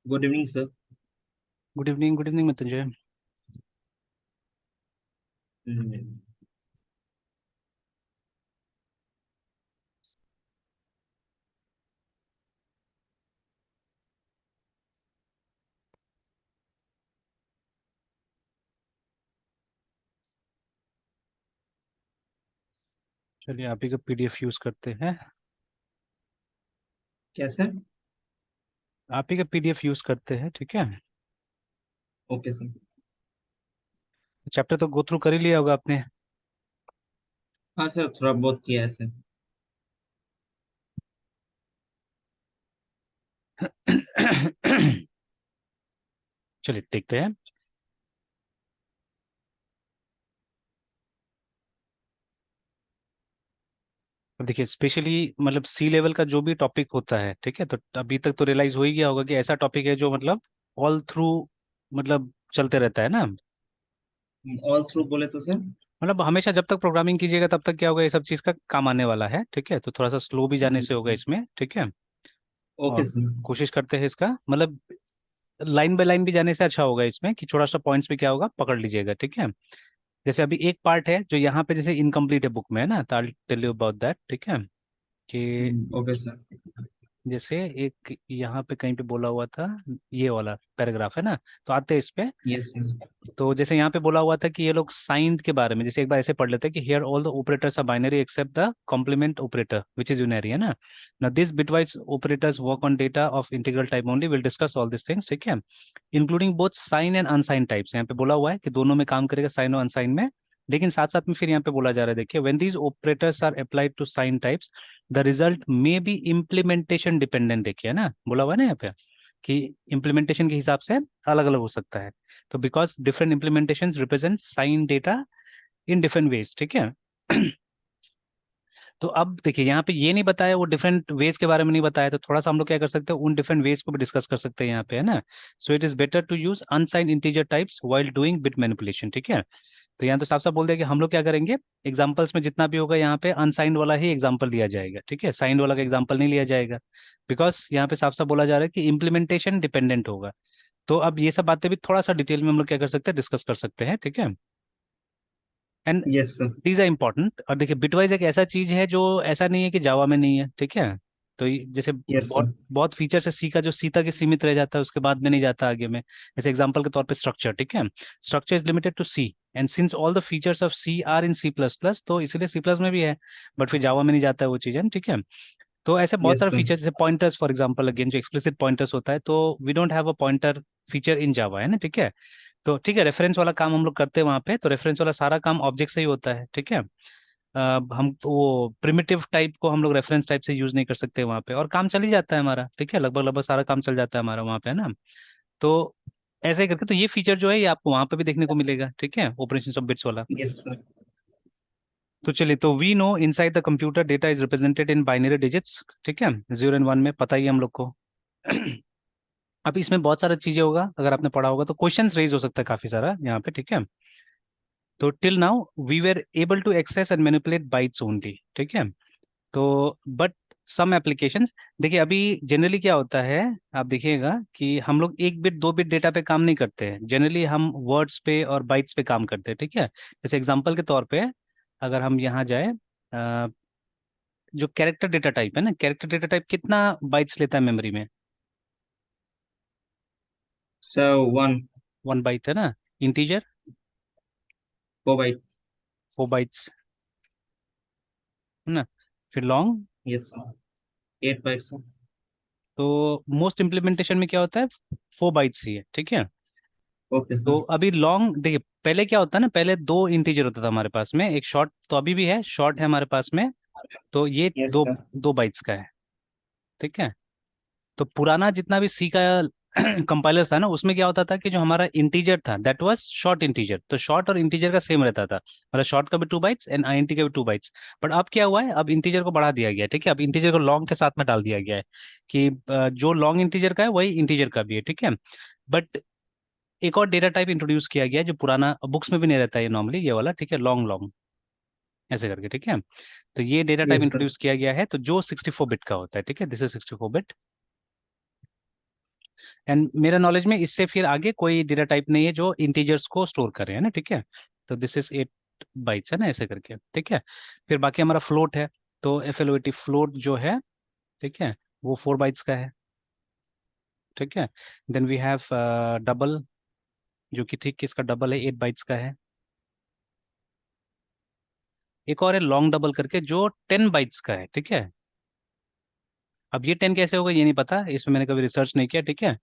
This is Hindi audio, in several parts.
Good evening sir. Good evening Mrityunjay. चलिए आप ही का पीडीएफ यूज करते हैं। कैसे? आप ही का पीडीएफ यूज करते हैं, ठीक है। Okay sir. चैप्टर तो गो थ्रू कर ही लिया होगा आपने। हाँ सर, थोड़ा बहुत किया है सर। चलिए देखते हैं। अब देखिए स्पेशली मतलब सी लेवल का जो भी टॉपिक होता है, ठीक है, तो अभी तक तो रियलाइज हो ही गया होगा कि ऐसा टॉपिक है जो मतलब ऑल थ्रू मतलब चलते रहता है ना। ऑल थ्रू बोले तो सर? मतलब हमेशा जब तक प्रोग्रामिंग कीजिएगा तब तक क्या होगा, ये सब चीज का काम आने वाला है, ठीक है। तो थोड़ा सा स्लो भी जाने से होगा इसमें, ठीक है। ओके और सर। कोशिश करते हैं इसका मतलब लाइन बाय लाइन भी जाने से अच्छा होगा इसमें कि छोटा सा पॉइंट्स भी क्या होगा पकड़ लीजिएगा, ठीक है। जैसे अभी एक पार्ट है जो यहाँ पे जैसे इनकम्प्लीट है बुक में, है ना, तो I tell you about that, ठीक है। कि ओके सर। जैसे एक यहाँ पे कहीं पे बोला हुआ था, ये वाला पैराग्राफ है ना, तो आते हैं इस पे। Yes sir. तो जैसे यहाँ पे बोला हुआ था कि ये लोग साइंड के बारे में, जैसे एक बार ऐसे पढ़ लेते हैं कि here all the operators are binary except the complement operator which is unary, है ना। ना this bitwise operators work on data of integral type only, will discuss all this things, ठीक है, including both sign and unsign types. यहाँ पे बोला हुआ है कि दोनों में काम करेगा, साइन और अनसाइन में। लेकिन साथ साथ में फिर यहाँ पे बोला जा रहा है, देखिए when these operators are applied to sign types the result may be implementation dependent, देखिए है ना, बोला हुआ है ना यहाँ पे कि इम्प्लीमेंटेशन के हिसाब से अलग अलग हो सकता है। तो because different implementations represent sine theta in different ways, ठीक है। तो अब देखिए यहाँ पे ये नहीं बताया, वो डिफरेंट वेज के बारे में नहीं बताया, तो थोड़ा सा हम लोग क्या कर सकते हैं, उन डिफरेंट वेज को भी डिस्कस कर सकते हैं यहाँ पे, है ना। So it is better to use unsigned integer types while doing bit manipulation, ठीक है। तो यहाँ तो साफ साफ बोल दिया कि हम लोग क्या करेंगे, एग्जाम्पल्स में जितना भी होगा यहाँ पे अनसाइंड वाला ही एग्जाम्पल लिया जाएगा, ठीक है, साइंड वाला का एग्जाम्पल नहीं लिया जाएगा। बिकॉज यहाँ पे साफ साफ बोला जा रहा है कि इम्प्लीमेंटेशन डिपेंडेंट होगा। तो अब ये सब बातें भी थोड़ा सा डिटेल में हम लोग क्या कर सकते हैं, डिस्कस कर सकते हैं, ठीक है। And yes sir. These are important. और देखिए बिटवाइज एक ऐसा चीज है जो ऐसा नहीं है कि जावा में नहीं है, ठीक है। तो जैसे यस सर। बहुत बहुत फीचर्स है सी का जो सी तक ही सीमित रह जाता है, उसके बाद में नहीं जाता आगे में। जैसे एग्जांपल के तौर पे स्ट्रक्चर, ठीक है, structure is limited to C and since all the features of C are in C plus plus, तो इसलिए सी प्लस में भी है, बट फिर जावा में नहीं जाता है वो चीज़, है ठीक है। तो ऐसे बहुत यस सारे सर। फीचर्स, जैसे पॉइंटर्स फॉर एग्जांपल, अगेन जो एक्सप्लिसिट पॉइंटर्स होता है, तो we don't have a pointer feature in Java, है ना, ठीक है। तो ठीक है, रेफरेंस वाला काम हम लोग करते हैं वहाँ पे, तो रेफरेंस वाला सारा काम ऑब्जेक्ट से ही होता है, ठीक है। हम तो वो प्रिमिटिव टाइप को हम लोग रेफरेंस टाइप से यूज नहीं कर सकते वहाँ पे, और काम चल ही जाता है हमारा, ठीक है, लगभग लगभग सारा काम चल जाता है हमारा वहाँ पे, है ना। तो ऐसे ही करके तो ये फीचर जो है ये आपको वहाँ पे भी देखने को मिलेगा, ठीक है, ऑपरेशन ऑफ बिट्स वाला। Yes sir. तो चलिए, तो we know inside the computer data is represented in binary digits, ठीक है, 0 और 1 में, पता ही है हम लोग को। अब इसमें बहुत सारा चीजें होगा, अगर आपने पढ़ा होगा तो क्वेश्चंस रेज हो सकता है काफी सारा यहाँ पे, ठीक है। तो till now we were able to access and manipulate bytes only, ठीक है। तो बट सम एप्लीकेशंस, देखिए अभी जनरली क्या होता है, आप देखिएगा कि हम लोग 1 बिट 2 बिट डेटा पे काम नहीं करते हैं, जनरली हम वर्ड्स पे और बाइट्स पे काम करते हैं, ठीक है। जैसे एग्जांपल के तौर पे अगर हम यहाँ जाए, अ, जो कैरेक्टर डेटा टाइप है ना, कैरेक्टर डेटा टाइप कितना बाइट्स लेता है मेमोरी में? सर 1। 1 बाइट है ना। इंटीजर? 4 बाइट। 4 बाइट्स, है ना। फिर long? Yes sir. 8 byte sir. तो मोस्ट इम्प्लीमेंटेशन में क्या होता है, 4 बाइट्स ही है, ठीक है। ओके तो सर। अभी लॉन्ग देखिए, पहले क्या होता है ना, पहले 2 इंटीजर होता था हमारे पास में, एक शॉर्ट तो अभी भी है, शॉर्ट है हमारे पास में, तो ये यस दो सर। 2 बाइट्स का है, ठीक है। तो पुराना जितना भी सी का कंपाइलर्स था ना, उसमें क्या होता था कि जो हमारा इंटीजर था दैट वाज शॉर्ट इंटीजर, तो शॉर्ट और इंटीजर का सेम रहता था, मतलब शॉर्ट का भी 2 बाइट्स एंड आईएनटी का भी 2 बाइट्स। बट अब क्या हुआ है, अब इंटीजर को बढ़ा दिया गया है, ठीक है, अब इंटीजर को लॉन्ग के साथ में डाल दिया गया है कि जो लॉन्ग इंटीजर का है वही इंटीजर का भी है, ठीक है। बट एक और डेटा टाइप इंट्रोड्यूस किया गया है जो पुराना बुक्स में भी नहीं रहता है नॉर्मली, ये वाला, ठीक है, लॉन्ग लॉन्ग ऐसे करके, ठीक है। तो ये data type yes sir. Introduce किया गया है, तो जो 64 बिट का होता है, ठीक है, दिस इज 64 बिट। एंड मेरा नॉलेज में इससे फिर आगे कोई डेटा टाइप नहीं है जो इंटीजर्स को स्टोर करे, है ना, ठीक है। तो दिस इज 8 बाइट्स है ना, ऐसे करके, ठीक है। फिर बाकी हमारा फ्लोट है, तो FLOAT फ्लोट जो है, ठीक है, वो 4 बाइट्स का है, ठीक है। देन वी हैव डबल, जो कि ठीक इसका डबल है, 8 बाइट्स का है। एक और है लॉन्ग डबल करके जो 10 बाइट्स का है, ठीक है। अब ये 10 कैसे होगा ये नहीं पता, इसमें मैंने कभी रिसर्च नहीं किया, ठीक है।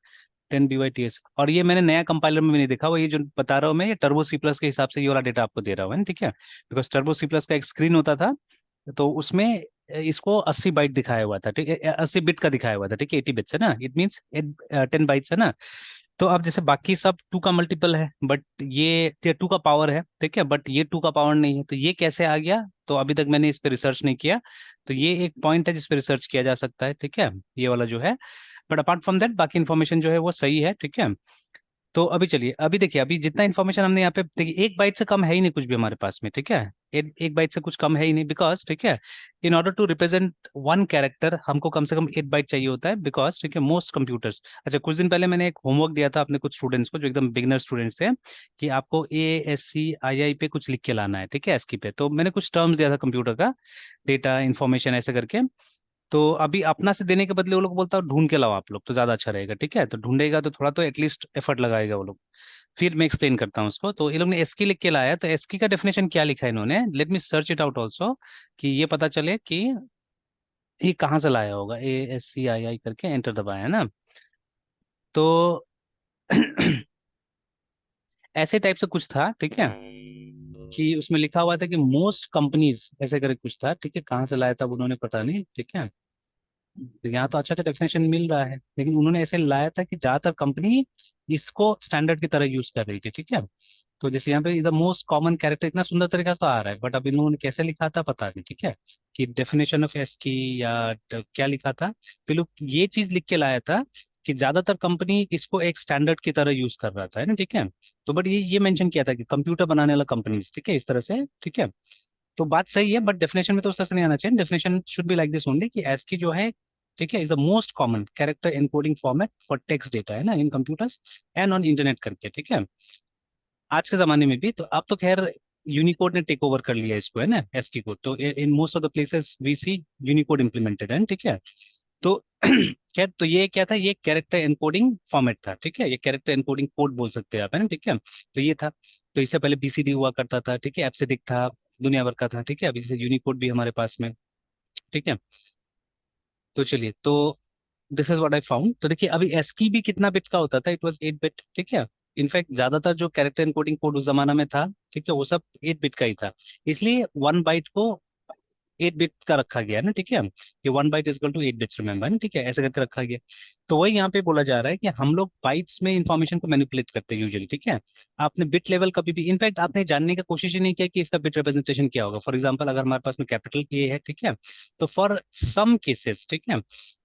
10 BYTS, और ये मैंने नया कंपाइलर में भी नहीं देखा, वो ये जो बता रहा हूँ मैं, ये टर्बो सी प्लस के हिसाब से ये वाला डेटा आपको दे रहा हूँ, है ना, ठीक है। बिकॉज टर्बो सी प्लस का एक स्क्रीन होता था, तो उसमें इसको 80 बाइट दिखाया हुआ था, ठीक है, 80 बिट का दिखाया हुआ था, ठीक है, 80 बिट्स है ना, इट मीन्स 10 बाइट्स है ना। तो अब जैसे बाकी सब 2 का मल्टीपल है, बट ये 2 का पावर है, ठीक है, बट ये 2 का पावर नहीं है, तो ये कैसे आ गया, तो अभी तक मैंने इस पे रिसर्च नहीं किया। तो ये एक पॉइंट है जिस पे रिसर्च किया जा सकता है, ठीक है, ये वाला जो है। बट अपार्ट फ्रॉम दैट बाकी इन्फॉर्मेशन जो है वो सही है, ठीक है। तो अभी चलिए, अभी देखिए, अभी जितना इन्फॉर्मेशन हमने यहाँ पे देखिए, 1 बाइट से कम है ही नहीं कुछ भी हमारे पास में, ठीक है। एक बाइट से कुछ कम है ही नहीं, बिकॉज, ठीक है, in order to represent 1 character हमको कम से कम 8 बाइट चाहिए होता है, बिकॉज, ठीक है, मोस्ट कंप्यूटर्स। अच्छा, कुछ दिन पहले मैंने एक होमवर्क दिया था अपने कुछ स्टूडेंट्स को जो एकदम बिगनर स्टूडेंट्स हैं, कि आपको ASCII पे कुछ लिख के लाना है, ठीक है, एस्की पे। तो मैंने कुछ टर्म्स दिया था कंप्यूटर का, डेटा इन्फॉर्मेशन ऐसे करके। तो अभी अपना से देने के बदले वो लोग बोलता है ढूंढ के लाओ आप लोग तो ज्यादा अच्छा रहेगा, ठीक है। तो ढूंढेगा तो थोड़ा तो एटलीस्ट एफर्ट लगाएगा वो लोग। फिर मैं एक्सप्लेन करता हूँ उसको। तो ये लोग ने एस्की लिख के लाया, तो एस्की का डेफिनेशन क्या लिखा है इन्होंने, let me search it out also, कि ये पता चले कि ये कहाँ से लाया होगा। ASCII करके एंटर दबाया है ना, तो ऐसे टाइप से कुछ था, ठीक है, कि उसमें लिखा हुआ था कि मोस्ट कंपनीज ऐसे करके कुछ था, ठीक है, कहाँ से लाया था वो उन्होंने पता नहीं, ठीक है। तो यहाँ तो अच्छा अच्छा डेफिनेशन मिल रहा है, लेकिन उन्होंने ऐसे लाया था कि ज्यादातर कंपनी इसको स्टैंडर्ड की तरह यूज कर रही थी, ठीक है। तो जैसे यहाँ पे द मोस्ट कॉमन कैरेक्टर इतना सुंदर तरीका से आ रहा है, बट अब इन लोगों ने कैसे लिखा था पता नहीं, ठीक है, कि डेफिनेशन ऑफ एस की या क्या लिखा था। तो लोग ये चीज लिख के लाया था कि ज्यादातर कंपनी इसको एक स्टैंडर्ड की तरह यूज कर रहा था, है ना, ठीक है। तो बट ये मेंशन किया था कि कंप्यूटर बनाने वाला कंपनीज, ठीक है, इस तरह से, ठीक है। तो बात सही है, बट डेफिनेशन में तो उस तरह से नहीं आना चाहिए। Definition should be like this only, कि ASCII जो है, ठीक है, is the most common character encoding format for text data, है ना, in computers and on internet करके, ठीक है। आज के जमाने में भी, तो अब तो खैर यूनिकोड ने टेक ओवर कर लिया इसको, है ना, ASCII को। तो in most of the places we see Unicode implemented है, ठीक है। तो खैर, तो ये क्या था, ये कैरेक्टर एनकोडिंग फॉर्मेट था, ठीक है, ये कैरेक्टर एनकोडिंग कोड बोल सकते हैं आप, है ना, ठीक है। तो ये था। तो इससे पहले BCD हुआ करता था, ठीक है, एब्सिडिक था, दुनिया भर का था, ठीक है। अभी जैसे यूनिकोड भी हमारे पास में, ठीक है। तो चलिए, तो this is what I found. तो देखिए, अभी एस्की भी कितना बिट का होता था, इट वाज 8 बिट, ठीक है। इनफैक्ट ज्यादातर जो कैरेक्टर एनकोडिंग कोड उस जमाना में था, ठीक है, वो सब 8 बिट का ही था। इसलिए 1 बाइट को 8 बिट का रखा गया है ना, ठीक है। ये 1 byte equal to 8 bits, remember ना, ठीक है, ऐसे करके रखा गया। तो वही यहाँ पे बोला जा रहा है कि हम लोग बाइट्स में इंफॉर्मेशन को मैनिपुलेट करते हैं यूजुअली, ठीक है। आपने बिट लेवल कभी भी, इनफैक्ट आपने जानने की कोशिश ही नहीं किया कि इसका बिट रिप्रेजेंटेशन क्या होगा। फॉर एग्जाम्पल, अगर हमारे पास में कैपिटल ए है, ठीक है, तो फॉर सम केसेस, ठीक है,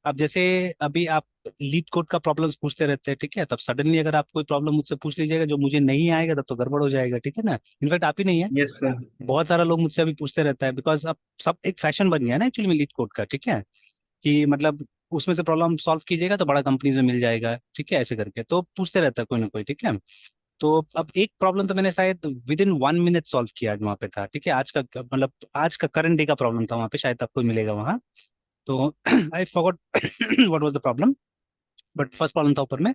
अब जैसे अभी आप लीड कोड का प्रॉब्लम्स पूछते रहते हैं, ठीक है, तब सडनली अगर आप कोई प्रॉब्लम मुझसे पूछ लीजिएगा जो मुझे नहीं आएगा, तब तो गड़बड़ हो जाएगा, ठीक है ना। इनफैक्ट आप ही नहीं है, यस सर। बहुत सारा लोग मुझसे अभी पूछते रहता है, बिकॉज अब सब एक फैशन बन गया है ना एक्चुअली में लीड कोड का, ठीक है, कि मतलब उसमें से प्रॉब्लम सॉल्व कीजिएगा तो बड़ा कंपनीज में मिल जाएगा, ठीक है, ऐसे करके तो पूछते रहता है कोई ना कोई, ठीक है। तो अब एक प्रॉब्लम तो मैंने शायद विद इन 1 मिनट सॉल्व किया आज वहाँ पे था, ठीक है, आज का मतलब आज का करंट डे का प्रॉब्लम था वहाँ पे, शायद आपको मिलेगा वहाँ। तो I forgot what was the problem, but first problem था ऊपर में।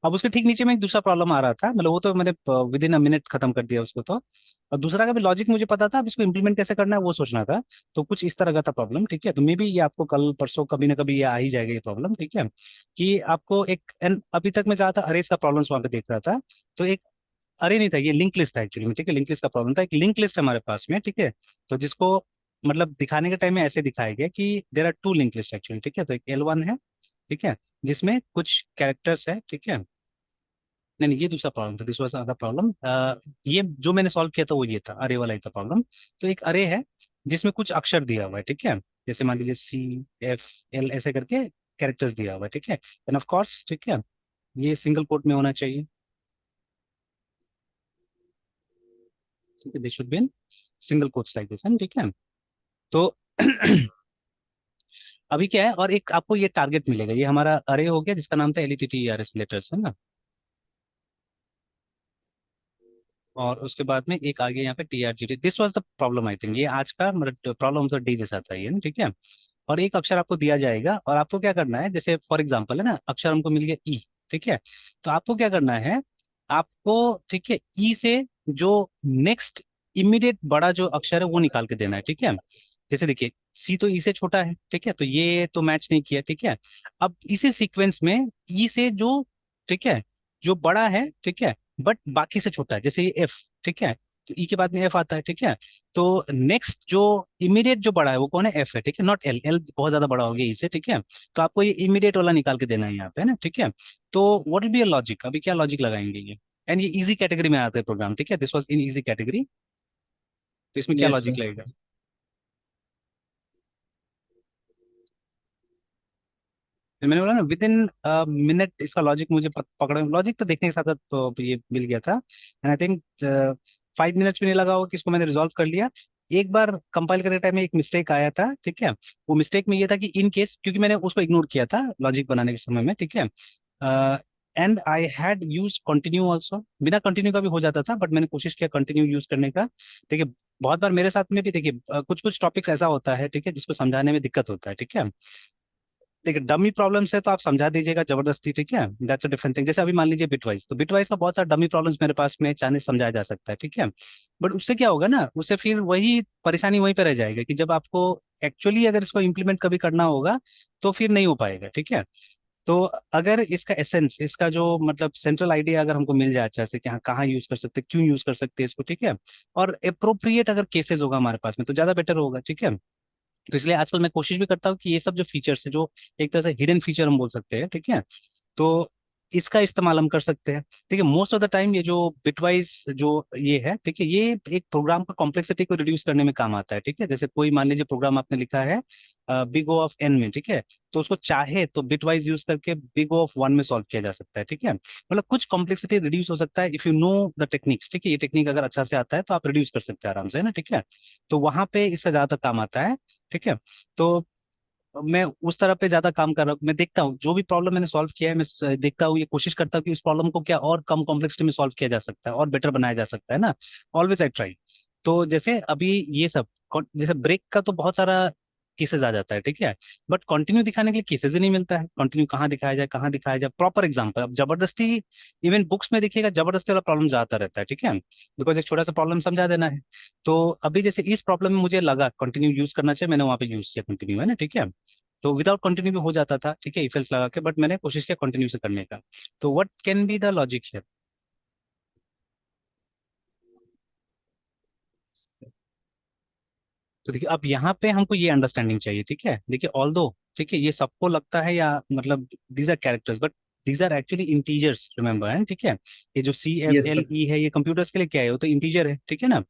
अब उसके ठीक नीचे में एक दूसरा प्रॉब्लम आ रहा था, मतलब वो तो मैंने विद इन अ मिनट खत्म कर दिया उसको तो। और दूसरा का भी लॉजिक मुझे पता था, अब इसको इम्प्लीमेंट कैसे करना है वो सोचना था। तो कुछ इस तरह का था प्रॉब्लम, ठीक है। तो मे बी ये आपको कल परसों कभी ना कभी ये आ ही जाएगा ये प्रॉब्लम, ठीक है। कि आपको एक अभी तक मैं ज्यादा अरेज का प्रॉब्लम्स वहां पे देख रहा था। तो एक अरे नहीं था, ये लिंक लिस्ट था एक्चुअली में, ठीक है, लिंक लिस्ट का प्रॉब्लम था। एक लिंक लिस्ट है हमारे पास में, ठीक है। तो जिसको मतलब दिखाने के टाइम में ऐसे दिखाया गया कि there are 2 link list actually, ठीक है। तो एक L1 है ठीक है, जिसमें कुछ कैरेक्टर्स है, ठीक है। नहीं नहीं, ये दूसरा प्रॉब्लम था, दिस वाज अदर प्रॉब्लम। ये जो मैंने सॉल्व किया था वो ये था, अरे वाला ही था प्रॉब्लम। तो एक अरे है जिसमें कुछ अक्षर दिया हुआ है, ठीक है, जैसे मान लीजिए C F L ऐसे करके कैरेक्टर्स दिया हुआ है, ठीक है, एंड ऑफ कोर्स, ठीक है, ये सिंगल कोट में होना चाहिए, ठीक है, they should be in single quotes like this, ठीक है। तो अभी क्या है, और एक आपको ये टारगेट मिलेगा, ये हमारा अरे हो गया जिसका नाम था LETTERS लेटर्स, है ना। और उसके बाद में एक आगे यहाँ पे TRGT, this was the problem I think, ये आज का मतलब प्रॉब्लम तो डे जैसा था ये ना, ठीक है। और एक अक्षर आपको दिया जाएगा और आपको क्या करना है, जैसे फॉर एग्जांपल है ना, अक्षर हमको मिल गया ई, ठीक है। तो आपको क्या करना है, आपको, ठीक है, ई से जो नेक्स्ट इमीडिएट बड़ा जो अक्षर है वो निकाल के देना है, ठीक है। जैसे देखिए, सी तो ई से छोटा है, ठीक है, तो ये तो मैच नहीं किया, ठीक है। अब इसी सीक्वेंस में ई से जो, ठीक है, जो बड़ा है, ठीक है, बट बाकी से छोटा है, जैसे ये एफ, ठीक है, तो ई के बाद में एफ आता है, ठीक है। तो नेक्स्ट जो इमीडिएट जो बड़ा है वो कौन है, एफ है, ठीक है, नॉट एल, एल बहुत ज्यादा बड़ा हो गया इससे, ठीक है। तो आपको ये इमीडिएट वाला निकाल के देना है यहाँ पे, है ना, ठीक है। तो what will be a logic, अभी क्या लॉजिक लगाएंगे ये, एंड ये इजी कैटेगरी में आता है प्रोग्राम, ठीक है, this was in easy category. तो इसमें क्या यस लॉजिक सर। लगेगा। फिर मैंने बोला ना, विद इन मिनट इसका लॉजिक मुझे पकड़े, लॉजिक तो देखने के साथ साथ तो ये मिल गया था, एंड आई थिंक 5 मिनट्स भी नहीं लगा होगा कि इसको मैंने रिजॉल्व कर लिया। एक बार कंपाइल करने टाइम में एक मिस्टेक आया था, ठीक है। वो मिस्टेक में ये था कि इन केस, क्योंकि मैंने उसको इग्नोर किया था लॉजिक बनाने के समय में, ठीक है, and I had use continue also, बिना कंटिन्यू का भी हो जाता था, बट मैंने कोशिश किया कंटिन्यू यूज करने का, ठीक है। बहुत बार मेरे साथ में भी देखिए कुछ कुछ टॉपिक्स ऐसा होता है, ठीक है, जिसको समझाने में दिक्कत होता है, ठीक है। देखिए डमी प्रॉब्लम्स है तो आप समझा दीजिएगा जबरदस्ती, ठीक है, दैट्स अ डिफरेंट थिंग। जैसे अभी मान लीजिए बिटवाइज, तो बिटवाइज का बहुत सारा डमी प्रॉब्लम्स मेरे पास में चाइनीज समझाया जा सकता है, ठीक है। बट उससे क्या होगा ना, उससे फिर वही परेशानी वहीं पे रह जाएगा कि जब आपको एक्चुअली अगर इसको इम्प्लीमेंट कभी करना होगा तो फिर नहीं हो पाएगा, ठीक है। तो अगर इसका एसेंस, इसका जो मतलब सेंट्रल आइडिया अगर हमको मिल जाए अच्छा से कि हाँ कहाँ यूज कर सकते हैं, क्यों यूज कर सकते हैं इसको, ठीक है, और अप्रोप्रिएट अगर केसेस होगा हमारे पास में तो ज्यादा बेटर होगा, ठीक है। तो इसलिए आजकल मैं कोशिश भी करता हूँ कि ये सब जो फीचर्स है, जो एक तरह से हिडन फीचर हम बोल सकते हैं, ठीक है, तो इसका इस्तेमाल हम कर सकते हैं, ठीक है। मोस्ट ऑफ द टाइम ये जो बिटवाइज जो ये है, ठीक है, ये एक प्रोग्राम का कॉम्प्लेक्सिटी को रिड्यूस करने में काम आता है, ठीक है। जैसे कोई मान लीजिए प्रोग्राम आपने लिखा है बिग O ऑफ n में, ठीक है, तो उसको चाहे तो बिटवाइज यूज करके बिग O ऑफ 1 में सॉल्व किया जा सकता है, ठीक है। मतलब कुछ कॉम्प्लेक्सिटी रिड्यूस हो सकता है if you know the techniques, ठीक है, ये टेक्निक अगर अच्छा से आता है तो आप रिड्यूस कर सकते हैं आराम से, है ना, ठीक है। तो वहां पे इसका ज्यादातर काम आता है, ठीक है। तो मैं उस तरह पे ज्यादा काम कर रहा हूँ, मैं देखता हूँ जो भी प्रॉब्लम मैंने सॉल्व किया है, मैं देखता हूँ, ये कोशिश करता हूँ कि इस प्रॉब्लम को क्या और कम कॉम्प्लेक्सिटी में सॉल्व किया जा सकता है और बेटर बनाया जा सकता है ना, ऑलवेज आई ट्राई। तो जैसे अभी ये सब जैसे ब्रेक का तो बहुत सारा केसेस आ जाता है, ठीक है, बट कंटिन्यू दिखाने के लिए केसेस ही नहीं मिलता है, कंटिन्यू कहाँ दिखाया जाए, कहाँ दिखाया जाए, प्रॉपर एग्जाम्पल। अब जबरदस्ती, इवन बुक्स में देखिएगा जबरदस्ती वाला प्रॉब्लम आता रहता है, ठीक है, बिकॉज एक छोटा सा प्रॉब्लम समझा देना है। तो अभी जैसे इस प्रॉब्लम में मुझे लगा कंटिन्यू यूज करना चाहिए, मैंने वहां पे यूज किया कंटिन्यू, है ना, ठीक है। तो विदाउट कंटिन्यू भी हो जाता था, ठीक है, इफेल्स लगा के, बट मैंने कोशिश किया कंटिन्यू से करने का। तो what can be the logic here. तो देखिए अब यहाँ पे हमको ये अंडरस्टैंडिंग चाहिए, ठीक है, देखिए ऑल दो, ठीक है, ये सबको लगता है या मतलब these are characters, but these are actually integers, remember, है ठीक है। ये जो यस सर। CFLE है ये कंप्यूटर्स के लिए क्या है, वो तो इंटीजर है, ठीक है ना। यस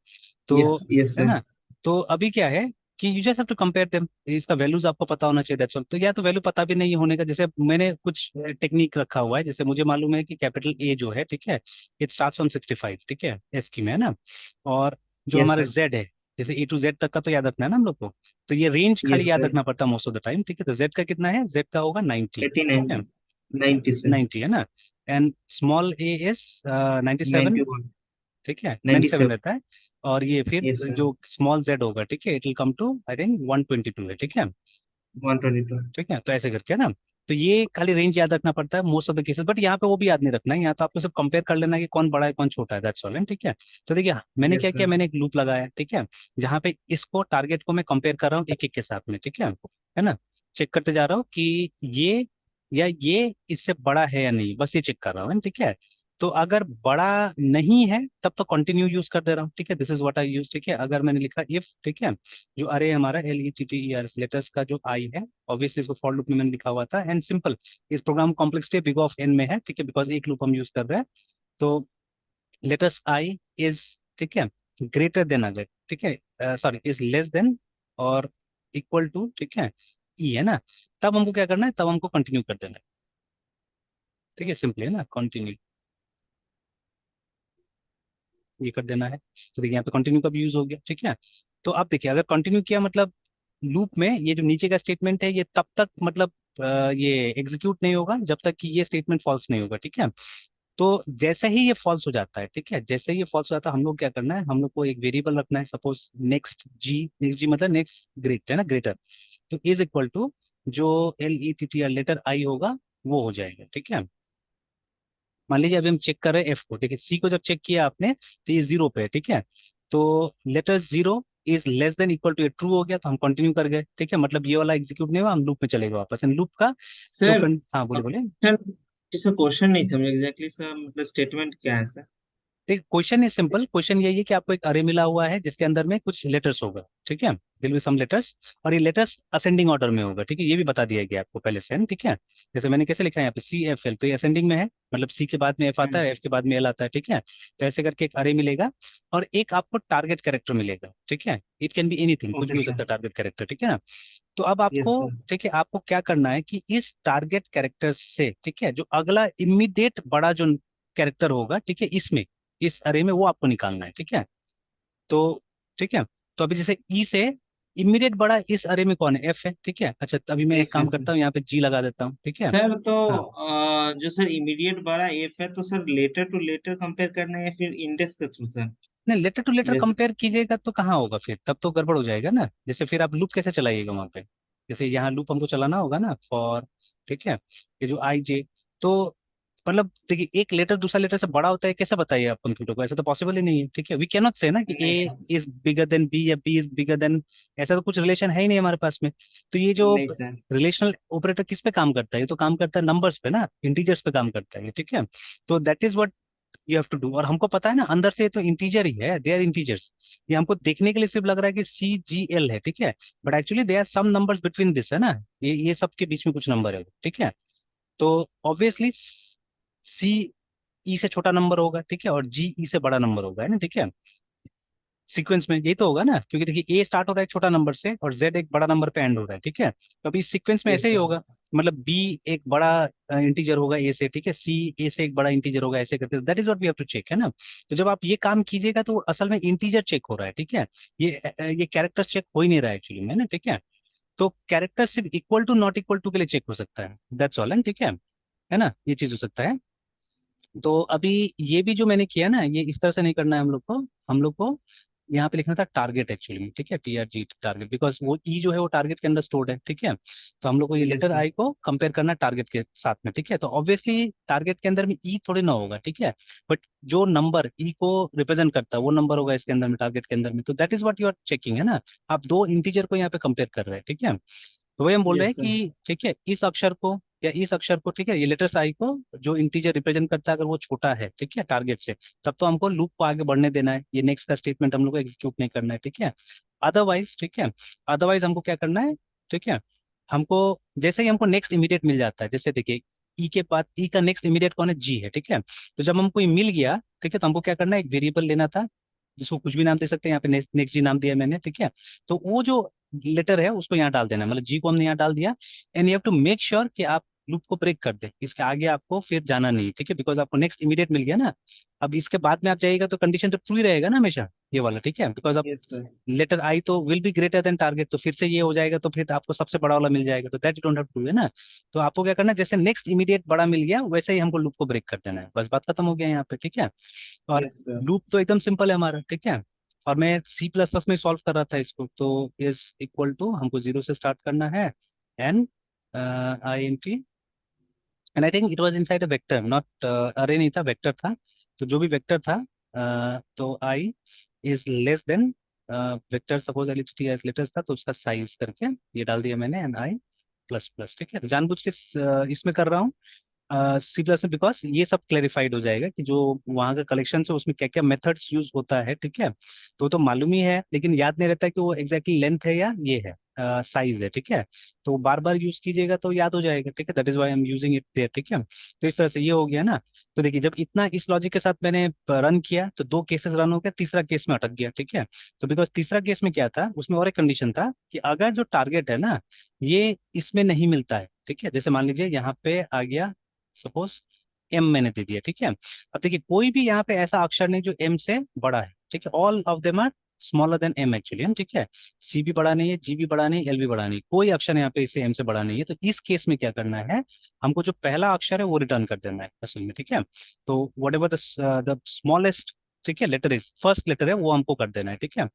तो यस है सर। ना। तो अभी क्या है कि you just have to compare them, इसका वैल्यूज आपको पता होना चाहिए, दैट्स ऑल। तो या तो वैल्यू पता भी नहीं होने का, जैसे मैंने कुछ टेक्निक रखा हुआ है, जैसे मुझे मालूम है कि कैपिटल ए जो है, ठीक है, इट स्टार्ट्स फ्रॉम 65, ठीक है, एस की में, है ना। और जो यस हमारे सर। जेड है, जैसे A to Z तक का तो याद रखना है ना हम लोग को। तो ये रेंज खाली यस याद सर। रखना पड़ता है मोस्ट ऑफ द टाइम, ठीक है। तो जेड का कितना है, जेड का होगा 90, ठीक 89, है, 90 सर। 90 है ना। एंड स्मॉल A is 97, 91, ठीक है, 97 97। रहता है। और ये फिर यस सर। जो स्मॉल जेड होगा, ठीक है, it will come to I think 122 है, ठीक है। 122। ठीक है, तो ऐसे करके है ना। तो ये खाली रेंज याद रखना पड़ता है most of the cases, but यहाँ पे वो भी याद नहीं रखना है, यहाँ तो आपको सब कंपेयर कर लेना है कि कौन बड़ा है कौन छोटा है, दैट्स ऑल, ठीक है। तो देखिए मैंने क्या यस किया, सर। मैंने एक लूप लगाया, ठीक है, जहाँ पे इसको टारगेट को मैं कंपेयर कर रहा हूँ एक एक के साथ में, ठीक है ना। चेक करते जा रहा हूँ कि ये या ये इससे बड़ा है या नहीं, बस ये चेक कर रहा हूँ, ठीक है। तो अगर बड़ा नहीं है तब तो कंटिन्यू यूज कर दे रहा हूँ, ठीक है, this is what I use, ठीक है। अगर मैंने लिखा इफ, ठीक है, जो अरे हमारा LETTER लेटर्स का जो आई है, ऑब्वियसली इसको फॉर लूप में मैंने लिखा हुआ था, एंड सिंपल, इस program complexity big of n में है, ठीक है, बिकॉज एक लूप हम यूज कर रहे हैं। तो लेटर्स आई इज, ठीक है, ग्रेटर देन, अगर, ठीक है, सॉरी, इज लेस देन और इक्वल टू, ठीक है, ई है ना, तब हमको क्या करना है, तब हमको कंटिन्यू कर देना है, ठीक है, सिंपली है ना, कंटिन्यू ये कर देना है। तो देखिए यहाँ पे कंटिन्यू का भी यूज हो गया, ठीक है। तो आप देखिए अगर कंटिन्यू किया मतलब लूप में ये जो नीचे का स्टेटमेंट है ये तब तक मतलब ये एग्जीक्यूट नहीं होगा जब तक कि ये स्टेटमेंट फॉल्स नहीं होगा, ठीक है। तो जैसे ही ये फॉल्स हो जाता है, ठीक है, जैसे ही ये फॉल्स हो जाता है, हम लोग क्या करना है, हम लोग को एक वेरिएबल रखना है, सपोज नेक्स्ट जी मतलब नेक्स्ट ग्रेट है ना, ग्रेटर, तो इज इक्वल टू जो LETTER लेटर आई होगा वो हो जाएगा, ठीक है। मान लीजिए अभी हम चेक कर रहे हैं एफ को, ठीक है, सी को जब चेक किया आपने तो ये जीरो पे है, ठीक है। तो letter zero is less than equal to, ये ट्रू हो गया तो हम कंटिन्यू कर गए, ठीक है, मतलब ये वाला एग्जीक्यूट नहीं हुआ, हम लूप में चले गए वापस, लूप का जो सर हाँ बोले बोले। इसका क्वेश्चन नहीं समझ एग्जैक्टली सर, मतलब स्टेटमेंट क्या है सर? देखिए क्वेश्चन इज सिंपल, क्वेश्चन यही है कि आपको एक अरे मिला हुआ है जिसके अंदर में कुछ लेटर्स होगा, ठीक है, दिल विल सम लेटर्स, और ये लेटर्स असेंडिंग ऑर्डर में होगा, ठीक है, ये भी बता दिया गया आपको पहले से है ना, ठीक है। जैसे मैंने कैसे लिखा है यहाँ पे CFL, तो ये असेंडिंग में है, मतलब सी के बाद में एफ आता हम्म, है, एफ के बाद में एल आता है, ठीक है। तो ऐसे करके एक अरे मिलेगा और एक आपको टारगेट कैरेक्टर मिलेगा, ठीक है, इट कैन बी एनीथिंग, कुछ ओके भी हो सकता सर। है टारगेट कैरेक्टर, ठीक है ना। तो अब यस आपको, सर। ठीक है, आपको क्या करना है कि इस टारगेट कैरेक्टर से, ठीक है, जो अगला इमीडिएट बड़ा जो कैरेक्टर होगा, ठीक है, इसमें इस अरे में वो आपको निकालना है, ठीक है। तो ठीक है, तो अभी जैसे ई से इमीडिएट बड़ा इस अरे में कौन है, एफ है, ठीक है। अच्छा तो अभी मैं एक एफ है काम सर। करता हूँ, यहाँ पे जी लगा देता हूँ, ठीक है। सर तो हाँ, जो सर इमीडिएट बड़ा एफ है तो sir letter to letter compare करना है या फिर इंडेक्स के थ्रू सर? नहीं, लेटर टू लेटर जैसे कंपेयर कीजिएगा तो कहाँ होगा फिर, तब तो गड़बड़ हो जाएगा ना, जैसे फिर आप लूप कैसे चलाइएगा वहां पे, जैसे यहाँ लूप हमको चलाना होगा ना फॉर, ठीक है, ये जो आई जे, तो मतलब देखिए एक लेटर दूसरा लेटर से बड़ा होता है कैसे बताइए आप कंप्यूटर को, ऐसा तो पॉसिबल ही नहीं है, ठीक है, वी कैन नॉट से ना कि नहीं A sir. Is bigger than B या बी इज बिगर देन, ऐसा तो कुछ रिलेशन है ही नहीं हमारे पास में। तो ये जो नहीं सर। रिलेशनल ऑपरेटर किस पे काम करता है, ये तो काम करता है नंबर्स पे ना, इंटीजर्स पे काम करता है ये, ठीक है। तो that is what you have to do, और हमको पता है ना अंदर से तो इंटीजर ही है, दे आर इंटीजर्स, ये हमको देखने के लिए सिर्फ लग रहा है कि CGL है, ठीक है, but actually they are some numbers between this है ना, ये सब के बीच में कुछ नंबर है, ठीक है। तो ऑब्वियसली सी ई से छोटा नंबर होगा, ठीक है, और जी ई से बड़ा नंबर होगा, है ना, ठीक है, सीक्वेंस में यही तो होगा ना, क्योंकि देखिए ए स्टार्ट हो रहा है एक छोटा नंबर से और जेड एक बड़ा नंबर पे एंड हो रहा है, ठीक है, तो अभी सीक्वेंस में यस ऐसे ही सर। होगा, मतलब बी एक बड़ा इंटीजर होगा ए से, ठीक है, सी ए से एक बड़ा इंटीजर होगा, ऐसे करके that is what we have to check, है ना। तो जब आप ये काम कीजिएगा तो असल में इंटीजर चेक हो रहा है, ठीक है, ये कैरेक्टर चेक हो ही नहीं रहा है एक्चुअली में, है ना, ठीक है। तो कैरेक्टर सिर्फ equal to not equal to के लिए चेक हो सकता है, दैट्स ऑल, है, ठीक है ना, ये चीज हो सकता है। तो अभी ये भी जो मैंने किया ना, ये इस तरह से नहीं करना है हम लोग को यहाँ पे लिखना था टारगेट एक्चुअली में, ठीक है, TRG टारगेट, बिकॉज वो ई जो है वो टारगेट के अंदर स्टोर्ड है, ठीक है। तो हम लोग को ये यस लेटर सर। आई को कंपेयर करना टारगेट के साथ में, ठीक है, तो ऑब्वियसली टारगेट के अंदर में ई थोड़ी ना होगा, ठीक है, बट जो नंबर ई को रिप्रेजेंट करता है वो नंबर होगा इसके अंदर में, टारगेट के अंदर में, तो that is what you are checking, है ना। आप दो इंटीजर को यहाँ पे कंपेयर कर रहे हैं, ठीक है। तो वही हम बोल रहे यस हैं सर। कि ठीक है इस अक्षर को या इस अक्षर को, ठीक है, ये लेटर्स आई को जो इंटीजर रिप्रेजेंट करता है अगर वो छोटा है, ठीक है, टारगेट से, तब तो हमको लूप को आगे बढ़ने देना है, ये नेक्स्ट का स्टेटमेंट हम लोग को एग्जीक्यूट नहीं करना है, ठीक है। अदरवाइज, ठीक है, अदरवाइज हमको क्या करना है, ठीक है, हमको जैसे ही हमको नेक्स्ट इमीडिएट मिल जाता है, जैसे देखिए ई के बाद ई का नेक्स्ट इमीडिएट कौन है, जी है, ठीक है। तो जब हमको ये मिल गया, ठीक है, तो हमको क्या करना है, एक वेरिएबल लेना था जिसको कुछ भी नाम दे सकते हैं, यहाँ पे नेक्स्ट नेक्स्ट जी नाम दिया मैंने, ठीक है। तो वो जो लेटर है उसको यहाँ डाल देना है, मतलब जी को हमने यहाँ डाल दिया, and you have to make sure कि आप लूप को ब्रेक कर दे, इसके आगे आपको फिर जाना नहीं, ठीक है, बिकॉज आपको नेक्स्ट इमीडिएट मिल गया ना। अब इसके बाद में आप जाइएगा तो कंडीशन तो ट्रू ही रहेगा ना हमेशा, ये वाला, ठीक है, बिकॉज आप यस सर। लेटर आई तो will be greater than target, तो फिर से ये हो जाएगा, तो फिर आपको सबसे बड़ा वाला मिल जाएगा, तो that you don't have to, है ना। तो आपको क्या करना है, जैसे नेक्स्ट इमीडिएट बड़ा मिल गया वैसे ही हमको लूप को ब्रेक कर देना है, बस बात खत्म हो गया यहाँ पे, ठीक है। और यस सर। लूप तो एकदम सिंपल है हमारा, ठीक है। और मैं C++ में सॉल्व कर रहा था इसको, तो इज इक्वल टू हमको जीरो से स्टार्ट करना है, an INT, and I think it was inside a vector, not अरे नहीं था, वेक्टर था। तो जो भी वेक्टर था, तो I is less than vector, suppose एलिसिटी एज लेटर्स था तो उसका साइज करके ये डाल दिया मैंने, एंड आई प्लस प्लस, ठीक है, तो जानबूझ के इसमें कर रहा हूँ सी प्लस में, बिकॉज ये सब क्लेरिफाइड हो जाएगा कि जो वहाँ का कलेक्शन है उसमें क्या क्या मेथड्स यूज होता है, ठीक है। तो मालूम ही है, लेकिन याद नहीं रहता कि वो एग्जैक्टली लेंथ है या ये है साइज है, ठीक है। तो बार बार यूज कीजिएगा तो याद हो जाएगा, ठीक है। That is why I am using it there, ठीक है। तो इस तरह से ये हो गया ना। तो देखिए, जब इतना इस लॉजिक के साथ मैंने रन किया तो दो केसेस रन हो गया, तीसरा केस में अटक गया, ठीक है। तो बिकॉज तीसरा केस में क्या था, उसमें और एक कंडीशन था कि अगर जो टारगेट है ना, ये इसमें नहीं मिलता है, ठीक है। जैसे मान लीजिए यहाँ पे आ गया सपोज एम मैंने दे दिया, ठीक है। अब देखिए, कोई भी यहाँ पे ऐसा अक्षर नहीं जो एम से बड़ा है, ठीक है। All of them are smaller than M actually, हम, ठीक है। सी भी बड़ा नहीं है, जी भी बड़ा नहीं, एल भी बड़ा नहीं, कोई अक्षर यहाँ पे इसे एम से बड़ा नहीं है। तो इस केस में क्या करना है, हमको जो पहला अक्षर है वो रिटर्न कर देना है असल में, ठीक है। तो वट एवर द स्मॉलेस्ट, ठीक है, लेटर इज फर्स्ट लेटर है वो हमको कर देना है, ठीक है।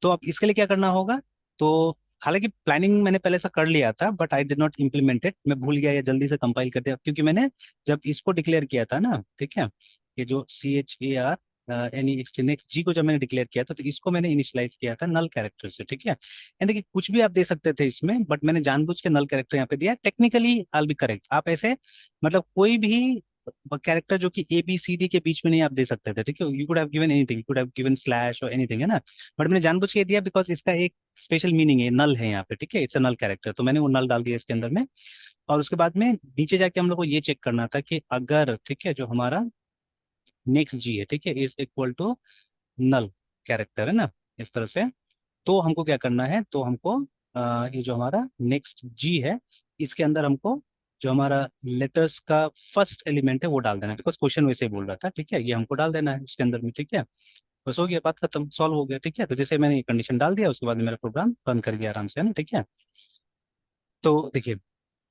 तो अब इसके लिए क्या करना होगा, तो हालांकि प्लानिंग मैंने पहले से कर लिया था, but I did not implement it, मैं भूल गया या जल्दी से कंपाइल कर दिया, क्योंकि मैंने जब इसको डिक्लेयर किया था ना, ठीक है, ये जो CHAR नेक्स्ट जी को जब मैंने डिक्लेयर किया था, तो इसको मैंने इनिशियलाइज किया था नल कैरेक्टर से, ठीक है। एंड देखिए, कुछ भी आप दे सकते थे इसमें, बट मैंने जानबूझ के नल कैरेक्टर यहाँ पे दिया। टेक्निकली आई बी करेक्ट, आप ऐसे मतलब कोई भी कैरेक्टर जो कि ABCD के बीच में नहीं आप दे सकते थे, ठीक है। You could have given anything, you could have given slash और एनीथिंग, है ना। बट मैंने जानबूझ के दिया बिकॉज इसका एक स्पेशल मीनिंग है, नल है यहाँ पे, ठीक है। इट्स अ नल कैरेक्टर, तो मैंने वो नल डाल दिया इसके अंदर में। और उसके बाद में नीचे जाके हम लोग को ये चेक करना था कि अगर, ठीक है, जो हमारा नेक्स्ट जी है, ठीक है, is equal to null character, है ना, इस तरह से। तो हमको क्या करना है, तो हमको ये जो हमारा नेक्स्ट जी है, इसके अंदर हमको जो हमारा लेटर्स का फर्स्ट एलिमेंट है वो डाल देना है, बिकॉज क्वेश्चन वैसे ही बोल रहा था, ठीक है। ये हमको डाल देना है उसके अंदर में, ठीक है। बस हो गया, बात खत्म, सॉल्व हो गया, ठीक है। तो जैसे मैंने ये कंडीशन डाल दिया, उसके बाद मेरा प्रोग्राम रन कर गया आराम से, है ना, ठीक है। तो देखिए,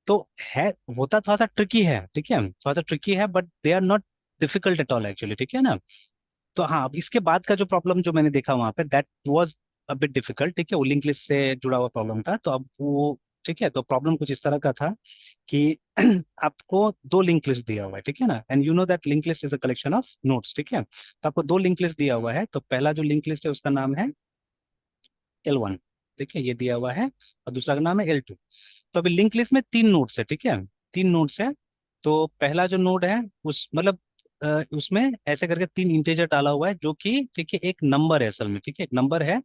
तो है, होता थोड़ा सा ट्रिकी है, ठीक है, थोड़ा सा ट्रिकी है, but they are not difficult at all actually, ठीक है ना। तो हाँ, अब इसके बाद का जो प्रॉब्लम जो मैंने देखा वहां पे, that was a bit difficult, ठीक है। वो लिंक लिस्ट से जुड़ा हुआ प्रॉब्लम था, तो अब वो, ठीक है, तो प्रॉब्लम कुछ इस तरह का था कि आपको दो लिंक लिस्ट दिया हुआ है, ठीक है ना। And you know that link list is a collection of notes, ठीक है। तो आपको दो लिंक लिस्ट दिया हुआ है, तो पहला जो लिंक लिस्ट है उसका नाम है L1, ठीक है, ये दिया हुआ है। और दूसरा का नाम है L2। तो अभी लिंक लिस्ट में तीन नोड्स है, ठीक है, तीन नोड्स है। तो पहला जो नोड है उस मतलब उसमें ऐसे करके तीन इंटीजर डाला हुआ है, जो कि, ठीक है, एक नंबर है असल में, ठीक है, एक नंबर है।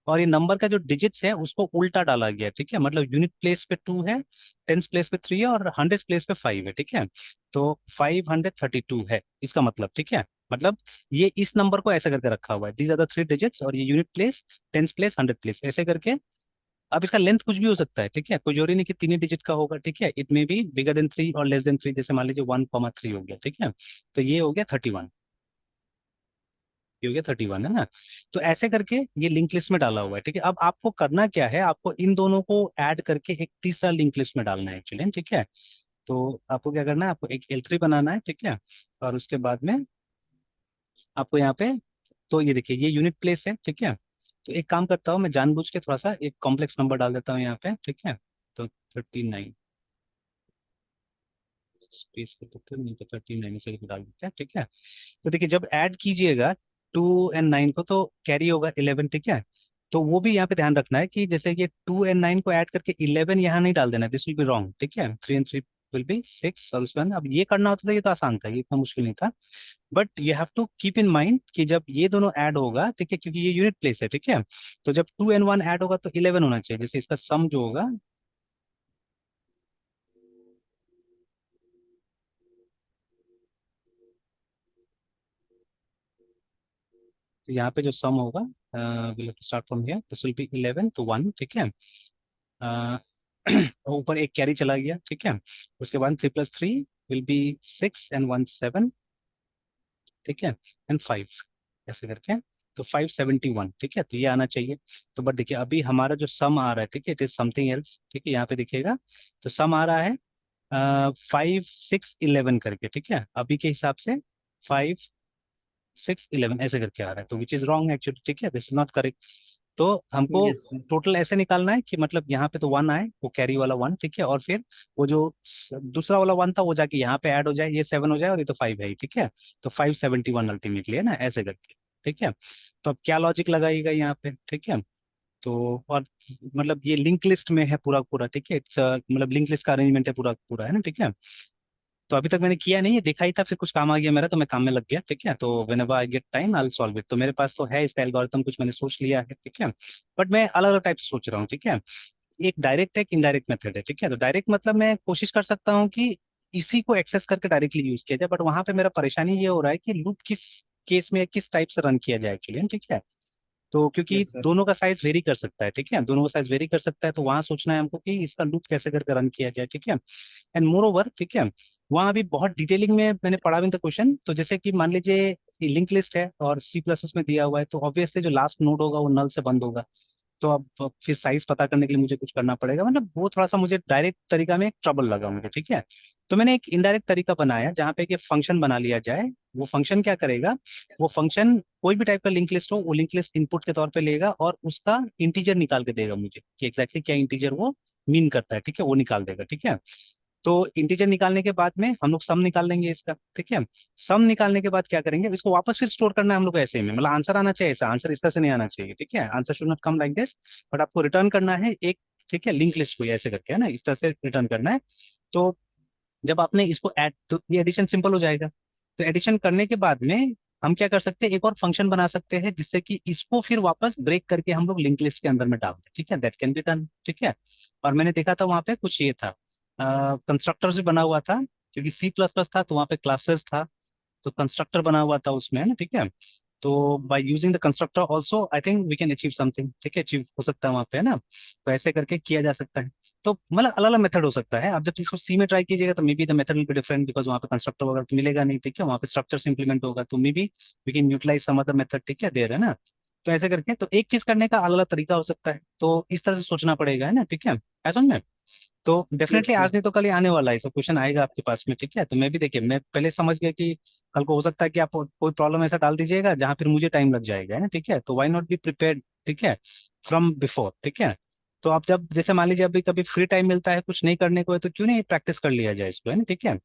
और ये नंबर का जो डिजिट्स है उसको उल्टा डाला गया है, ठीक है। मतलब यूनिट प्लेस पे 2 है, टेंस प्लेस पे 3 है, और हंड्रेड प्लेस पे 5 है, ठीक है। तो 532 है इसका मतलब, ठीक है। मतलब ये इस नंबर को ऐसे करके रखा हुआ है, these are the three digits, और ये unit place, tens place, hundred place, ऐसे करके। अब इसका लेंथ कुछ भी हो सकता है, ठीक है, कोई जरूरी नहीं कि तीन ही डिजिट का होगा, ठीक है। It may be bigger than 3 और लेस देन 3, जैसे मान लीजिए 1,3 हो गया, ठीक है। तो ये हो गया 31, ये हो गया 31, है ना। तो ऐसे करके ये लिंक लिस्ट में डाला हुआ है, ठीक है। अब आपको करना क्या है, आपको इन दोनों को ऐड करके एक तीसरा लिंक लिस्ट में डालना है एक्चुअली, ठीक है। तो आपको क्या करना है, आपको एक L3 बनाना है, ठीक है। और उसके बाद में आपको यहाँ पे, तो ये देखिए, ये यूनिट प्लेस है, ठीक है। तो एक काम करता हूँ, मैं जानबूझ के थोड़ा सा एक कॉम्प्लेक्स नंबर डाल देता हूँ यहाँ पे, ठीक है। तो 39 स्पेस कर देते हैं, नहीं तो 39 से डाल देते हैं, ठीक है। तो देखिए, जब ऐड कीजिएगा 2 और 9 को, तो कैरी होगा 11, ठीक है। तो वो भी यहाँ पे ध्यान रखना है कि जैसे ये 2 और 9 को ऐड करके 11 यहाँ नहीं डाल देना, दिस विल बी रॉन्ग, ठीक है। 3 और 3 विल बी 6, और उसके बाद अब ये करना होता था, ये तो आसान था, ये इतना मुश्किल नहीं था। But you have to keep in mind कि जब ये दोनों ऐड होगा, ठीक है, क्योंकि ये यूनिट प्लेस है, ठीक है। तो जब 2 और 1 ऐड होगा तो 11 होना चाहिए, जैसे इसका सम जो होगा, तो यहाँ पे जो सम होगा, will start from here, this will be 11 तो 1, ठीक है। अ, ऊपर एक कैरी चला गया, ठीक है। उसके बाद 3 + 3 विल बी 6 and 1 7, ठीक है, एंड 5, ऐसे करके। तो 571, ठीक है, तो ये आना चाहिए। तो बट देखिए, अभी हमारा जो सम आ रहा है, ठीक है, इट इज समथिंग एल्स, ठीक है, यहाँ पे देखिएगा। तो सम आ रहा है 5 6 11 करके, ठीक है, अभी के हिसाब से 5 6 11 ऐसे करके आ रहा है, तो विच इज रॉन्ग एक्चुअली, ठीक है, दिस इज नॉट करेक्ट। तो हमको यस सर। टोटल ऐसे निकालना है कि मतलब यहाँ पे तो 1 आए, वो कैरी वाला 1, ठीक है, और फिर वो जो दूसरा वाला 1 था वो जाके यहाँ पे ऐड हो जाए, ये 7 हो जाए, और ये तो 5 है ही, ठीक है। तो 571 अल्टीमेटली, है ना, ऐसे करके, ठीक है। तो अब क्या लॉजिक लगाइएगा यहाँ पे, ठीक है। तो और मतलब ये लिंक लिस्ट में है पूरा पूरा, ठीक है, इट्स मतलब लिंक लिस्ट का अरेंजमेंट है पूरा पूरा, है ना, ठीक है। तो अभी तक मैंने किया नहीं है, देखा ही था, फिर कुछ काम आ गया मेरा तो मैं काम में लग गया, ठीक है। तो whenever I get time I will solve it. तो मेरे पास तो है इसका एल्गोरिथम, कुछ मैंने सोच लिया है, ठीक है। बट मैं अलग अलग टाइप से सोच रहा हूँ, ठीक है। एक डायरेक्ट है, एक इनडायरेक्ट मेथड है, ठीक है। तो डायरेक्ट मतलब मैं कोशिश कर सकता हूँ कि इसी को एक्सेस करके डायरेक्टली यूज किया जाए, बट वहां पे मेरा परेशानी ये हो रहा है कि लूप किस केस में किस टाइप से रन किया जाए एक्चुअली, ठीक है। तो क्योंकि यस सर। दोनों का साइज वेरी कर सकता है, ठीक है, दोनों का साइज वेरी कर सकता है, तो वहां सोचना है हमको कि इसका लूप कैसे करके रन किया जाए, ठीक है। एंड मोर ओवर, ठीक है, वहां अभी बहुत डिटेलिंग में मैंने पढ़ा भी था क्वेश्चन। तो जैसे कि मान लीजिए लिंक लिस्ट है और C++ में दिया हुआ है, तो ऑब्वियसली जो लास्ट नोड होगा वो नल से बंद होगा। तो अब फिर साइज पता करने के लिए मुझे कुछ करना पड़ेगा, मतलब वो थोड़ा सा मुझे डायरेक्ट तरीका में ट्रबल लगा मुझे, ठीक है। तो मैंने एक इनडायरेक्ट तरीका बनाया जहाँ पे कि फंक्शन बना लिया जाए। वो फंक्शन क्या करेगा, वो फंक्शन कोई भी टाइप का लिंक लिस्ट हो, वो लिंक लिस्ट इनपुट के तौर पे लेगा और उसका इंटीजर निकाल के देगा मुझे कि एग्जैक्टली क्या इंटीजर वो मीन करता है, ठीक है, वो निकाल देगा, ठीक है। तो इंटीजर निकालने के बाद में हम लोग सम निकाल लेंगे इसका, ठीक है। सम निकालने के बाद क्या करेंगे, इसको वापस फिर स्टोर करना है हम लोग को ऐसे में, मतलब आंसर आना चाहिए ऐसा, आंसर इस तरह से नहीं आना चाहिए, ठीक है। Answer should not come like this, but आपको रिटर्न करना है एक, ठीक है, लिंक लिस्ट को ऐसे करके, है ना, इस तरह से रिटर्न करना है। तो जब आपने इसको ऐड, तो ये एडिशन सिंपल हो जाएगा। तो एडिशन करने के बाद में हम क्या कर सकते हैं, एक और फंक्शन बना सकते हैं जिससे कि इसको फिर वापस ब्रेक करके हम लोग लिंक लिस्ट के अंदर में डाल दें, ठीक है, दैट कैन बी डन, ठीक है। और मैंने देखा था वहां पे कुछ ये था, कंस्ट्रक्टर से बना हुआ था, क्योंकि C++ था तो वहां पे क्लासेस था, तो कंस्ट्रक्टर बना हुआ था उसमें, है ना, ठीक है। तो by using the constructor also I think we can achieve something, ठीक है, अचीव हो सकता है वहां पे, है ना। तो ऐसे करके किया जा सकता है। तो मतलब अलग अलग मेथड हो सकता है। आप जब इसको सी में ट्राई कीजिएगा तो may be the method will be different, because वहाँ पे कंस्ट्रक्टर वगैरह तो मिलेगा नहीं, ठीक है, वहाँ पे स्ट्रक्चर से इंप्लीमेंट होगा, तो maybe we can utilise some other method, ठीक है, देर, है ना। तो ऐसे करके तो एक चीज करने का अलग अलग तरीका हो सकता है, तो इस तरह से सोचना पड़ेगा, है ना, ठीक है, ऐसा में। तो यस डेफिनेटली सर। आज नहीं तो कल ये आने वाला है, सब क्वेश्चन आएगा आपके पास में, ठीक है। तो मैं भी देखिए, मैं पहले समझ गया कि कल को हो सकता है कि आप कोई प्रॉब्लम ऐसा डाल दीजिएगा जहां फिर मुझे टाइम लग जाएगा, है ना, ठीक है। तो वाई नॉट बी प्रिपेयर्ड, ठीक है, फ्रॉम बिफोर, ठीक है। तो आप जब जैसे मान लीजिए अभी कभी फ्री टाइम मिलता है कुछ नहीं करने को है, तो क्यों नहीं प्रैक्टिस कर लिया जाए इसको, है ना, ठीक है।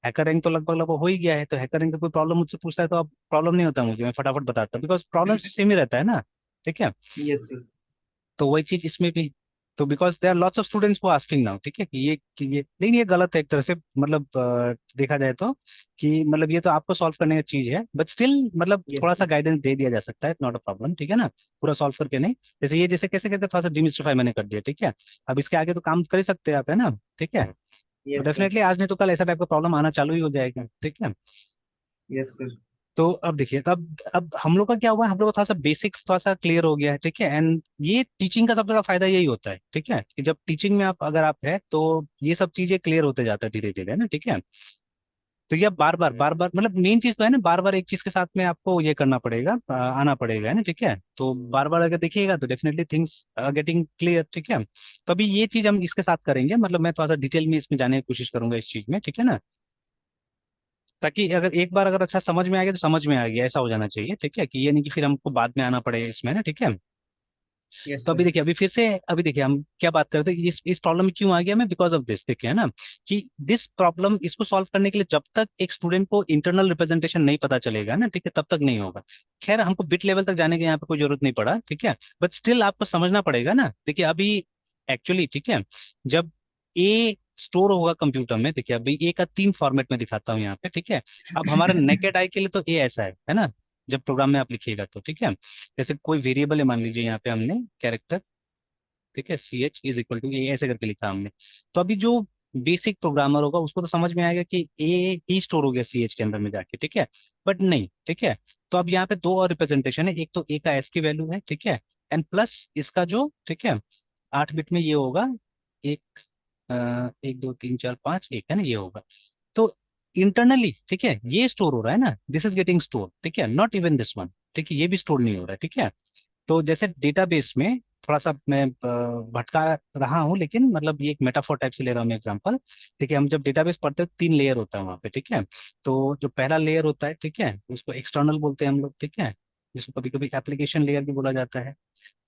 हैकर रैंक तो लगभग लगभग हो ही गया है, तो हैकर रैंक का कोई प्रॉब्लम मुझसे पूछता है तो अब प्रॉब्लम नहीं होता मुझे, मैं फटाफट बताता हूँ, बिकॉज प्रॉब्लम सेम ही रहता है ना, ठीक है। Yes sir. तो वही चीज इसमें भी। तो because there are lots of students को आस्किंग नाउ, ठीक है, कि ये लेकिन ये गलत है एक तरह से, मतलब देखा जाए तो, कि मतलब ये तो आपको सॉल्व करने की चीज है, बट स्टिल मतलब यस थोड़ा सा सर। गाइडेंस दे दिया जा सकता है, नॉट अ प्रॉब्लम, ठीक है ना। पूरा सॉल्व करके नहीं, जैसे ये जैसे कैसे कहते हैं थोड़ा सा डिमिस्टिफाई मैंने कर दिया, ठीक है। अब इसके आगे तो काम कर ही सकते हैं आप, है ना, ठीक है। तो यस सर। डेफिनेटली आज नहीं तो कल ऐसा टाइप का प्रॉब्लम आना चालू ही हो जाएगा, ठीक है। Yes sir. तो अब देखिए, तब अब हम लोग का क्या हुआ है, हम लोग का थोड़ा सा बेसिक्स थोड़ा सा क्लियर हो गया है, ठीक है। एंड ये टीचिंग का सबसे बड़ा फायदा यही होता है, ठीक है, कि जब टीचिंग में आप अगर आप है तो ये सब चीजें क्लियर होते जाता है धीरे धीरे, है ना, ठीक है। तो ये बार बार मतलब मेन चीज तो है ना, बार बार एक चीज के साथ में आपको ये करना पड़ेगा, आना पड़ेगा, है ना, ठीक है। तो बार बार अगर देखिएगा तो डेफिनेटली थिंग्स गेटिंग क्लियर, ठीक है। तो अभी ये चीज हम इसके साथ करेंगे, मतलब मैं थोड़ा सा डिटेल में इसमें जाने की कोशिश करूंगा इस चीज में, ठीक है ना। ताकि अगर एक बार अगर अच्छा समझ में आ गया तो समझ में आ गया, ऐसा हो जाना चाहिए, ठीक है, कि ये नहीं कि फिर हमको बाद में आना पड़े इसमें ना, ठीक है। यस तो अभी सर। देखिए, अभी फिर से अभी देखिए हम क्या बात करते हैं, इस प्रॉब्लम में क्यों आ गया मैं, बिकॉज ऑफ दिस, देखिए, है ना, कि दिस प्रॉब्लम इसको सॉल्व करने के लिए जब तक एक स्टूडेंट को इंटरनल रिप्रेजेंटेशन नहीं पता चलेगा ना, ठीक है, तब तक नहीं होगा। खैर हमको बिट लेवल तक जाने की यहाँ पे कोई जरूरत नहीं पड़ा, ठीक है, बट स्टिल आपको समझना पड़ेगा ना। देखिए अभी एक्चुअली, ठीक है, जब ए स्टोर होगा कंप्यूटर में, देखिए अभी ए का 3 फॉर्मेट में दिखाता हूँ यहाँ पे, ठीक है। अब हमारा नेकेड आई के लिए तो ए ऐसा है ना, जब प्रोग्राम में आप लिखिएगा तो, ठीक है। जैसे कोई वेरिएबल है, मान लीजिए यहाँ पे हमने कैरेक्टर, ठीक है, CH = ए ऐसे करके लिखा हमने। तो अभी जो बेसिक प्रोग्रामर होगा उसको तो समझ में आएगा कि ए ही स्टोर हो गया CH के अंदर में जाके, ठीक है। बट नहीं, ठीक है। तो अब यहाँ पे दो और रिप्रेजेंटेशन है, एक तो ए का एस की वैल्यू है, ठीक है, एंड प्लस इसका जो, ठीक है, 8 बिट में ये होगा एक, 1 2 3 4 5 एक, है ना, ये होगा। तो इंटरनली, ठीक है, ये स्टोर हो रहा है ना, दिस इज गेटिंग स्टोर, ठीक है, नॉट इवन दिस वन, ठीक है, ये भी स्टोर नहीं हो रहा है, ठीक है। तो जैसे डेटाबेस में थोड़ा सा मैं भटका रहा हूँ, लेकिन मतलब ये एक मेटाफोर टाइप से ले रहा हूँ मैं एग्जांपल। ठीक है, हम जब डेटाबेस पढ़ते हैं 3 लेयर होता है वहाँ पे, ठीक है। तो जो पहला लेयर होता है, ठीक है, उसको एक्सटर्नल बोलते हैं हम लोग, ठीक है, जिसको कभी कभी एप्लीकेशन लेयर भी बोला जाता है।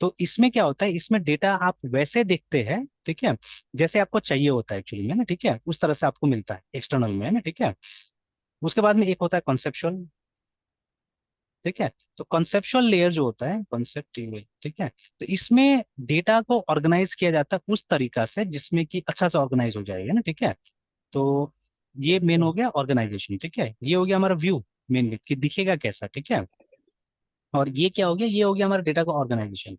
तो इसमें क्या होता है, इसमें डेटा आप वैसे देखते हैं, ठीक है, जैसे आपको चाहिए होता है एक्चुअली में ना, ठीक है, उस तरह से आपको मिलता है एक्सटर्नल में, है ना, ठीक है। उसके बाद में एक होता है कॉन्सेप्चुअल, ठीक है। तो कॉन्सेप्चुअल लेयर जो होता है, कॉन्सेप्ट, ठीक है, तो इसमें डेटा को ऑर्गेनाइज किया जाता है उस तरीका से जिसमें कि अच्छा से ऑर्गेनाइज हो जाएगा ना, ठीक है। तो ये यस मेन सर। हो गया ऑर्गेनाइजेशन, ठीक है। ये हो गया हमारा व्यू मेनली कि दिखेगा कैसा, ठीक है। और ये क्या हो गया, ये हो गया हमारा डेटा का ऑर्गेनाइजेशन।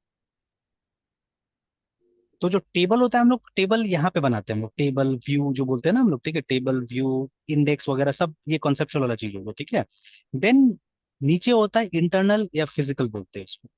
तो जो टेबल होता है, हम लोग टेबल यहाँ पे बनाते हैं, हम लोग टेबल व्यू जो बोलते हैं ना हम लोग, ठीक है, टेबल व्यू इंडेक्स वगैरह सब ये कॉन्सेप्चुअल वाला चीज होगा, ठीक है। देन नीचे होता है इंटरनल या फिजिकल बोलते हैं इसको।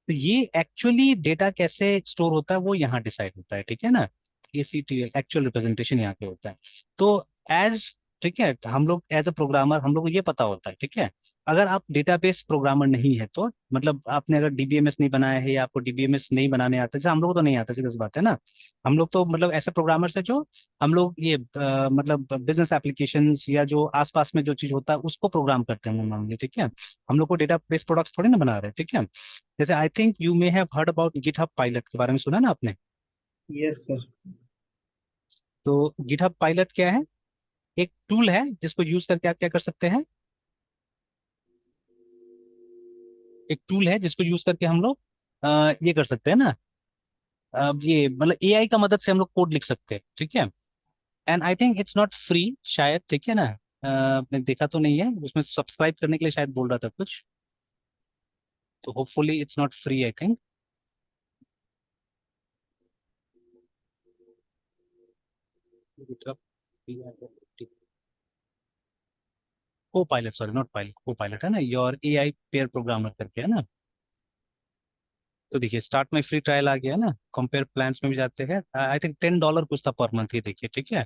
तो ये एक्चुअली डेटा कैसे स्टोर होता है वो यहाँ डिसाइड होता है, ठीक है ना। ACTL एक्चुअल रिप्रेजेंटेशन यहाँ पे होता है। तो एज, ठीक है, हम लोग एज अ प्रोग्रामर हम लोग को ये पता होता है, ठीक है। अगर आप डेटाबेस प्रोग्रामर नहीं है तो मतलब आपने अगर DBMS नहीं बनाया है या आपको DBMS नहीं बनाने आता, जैसे हम लोग को तो नहीं आता, सीधी सी बात है ना। हम लोग तो मतलब ऐसे प्रोग्रामर्स है जो हम लोग ये मतलब बिजनेस एप्लीकेशंस या जो आसपास में जो चीज होता है उसको प्रोग्राम करते हैं मामले, ठीक है। हम लोग को डेटाबेस प्रोडक्ट्स थोड़ी ना बना रहे हैं, ठीक है। जैसे I think you may have heard about GitHub pilot के बारे में सुना ना आपने। Yes sir. तो गिटहब पायलट क्या है, एक टूल है जिसको यूज करके आप क्या कर सकते हैं, एक टूल है जिसको यूज करके हम लोग ये कर सकते हैं ना। अब ये मतलब AI का मदद से हम लोग कोड लिख सकते हैं, ठीक है। And I think it's not free शायद, ठीक है ना। मैंने देखा तो नहीं है उसमें, सब्सक्राइब करने के लिए शायद बोल रहा था कुछ। तो hopefully it's not free I think. GitHub को पायलट, सॉरी नॉट पायलट, को पायलट है ना, योर AI पेयर प्रोग्रामर करके है ना। तो देखिए स्टार्ट में फ्री ट्रायल आ गया ना, कंपेयर प्लान्स में भी जाते हैं। आई थिंक $10 कुछ था पर मंथ, ही देखिए, ठीक है।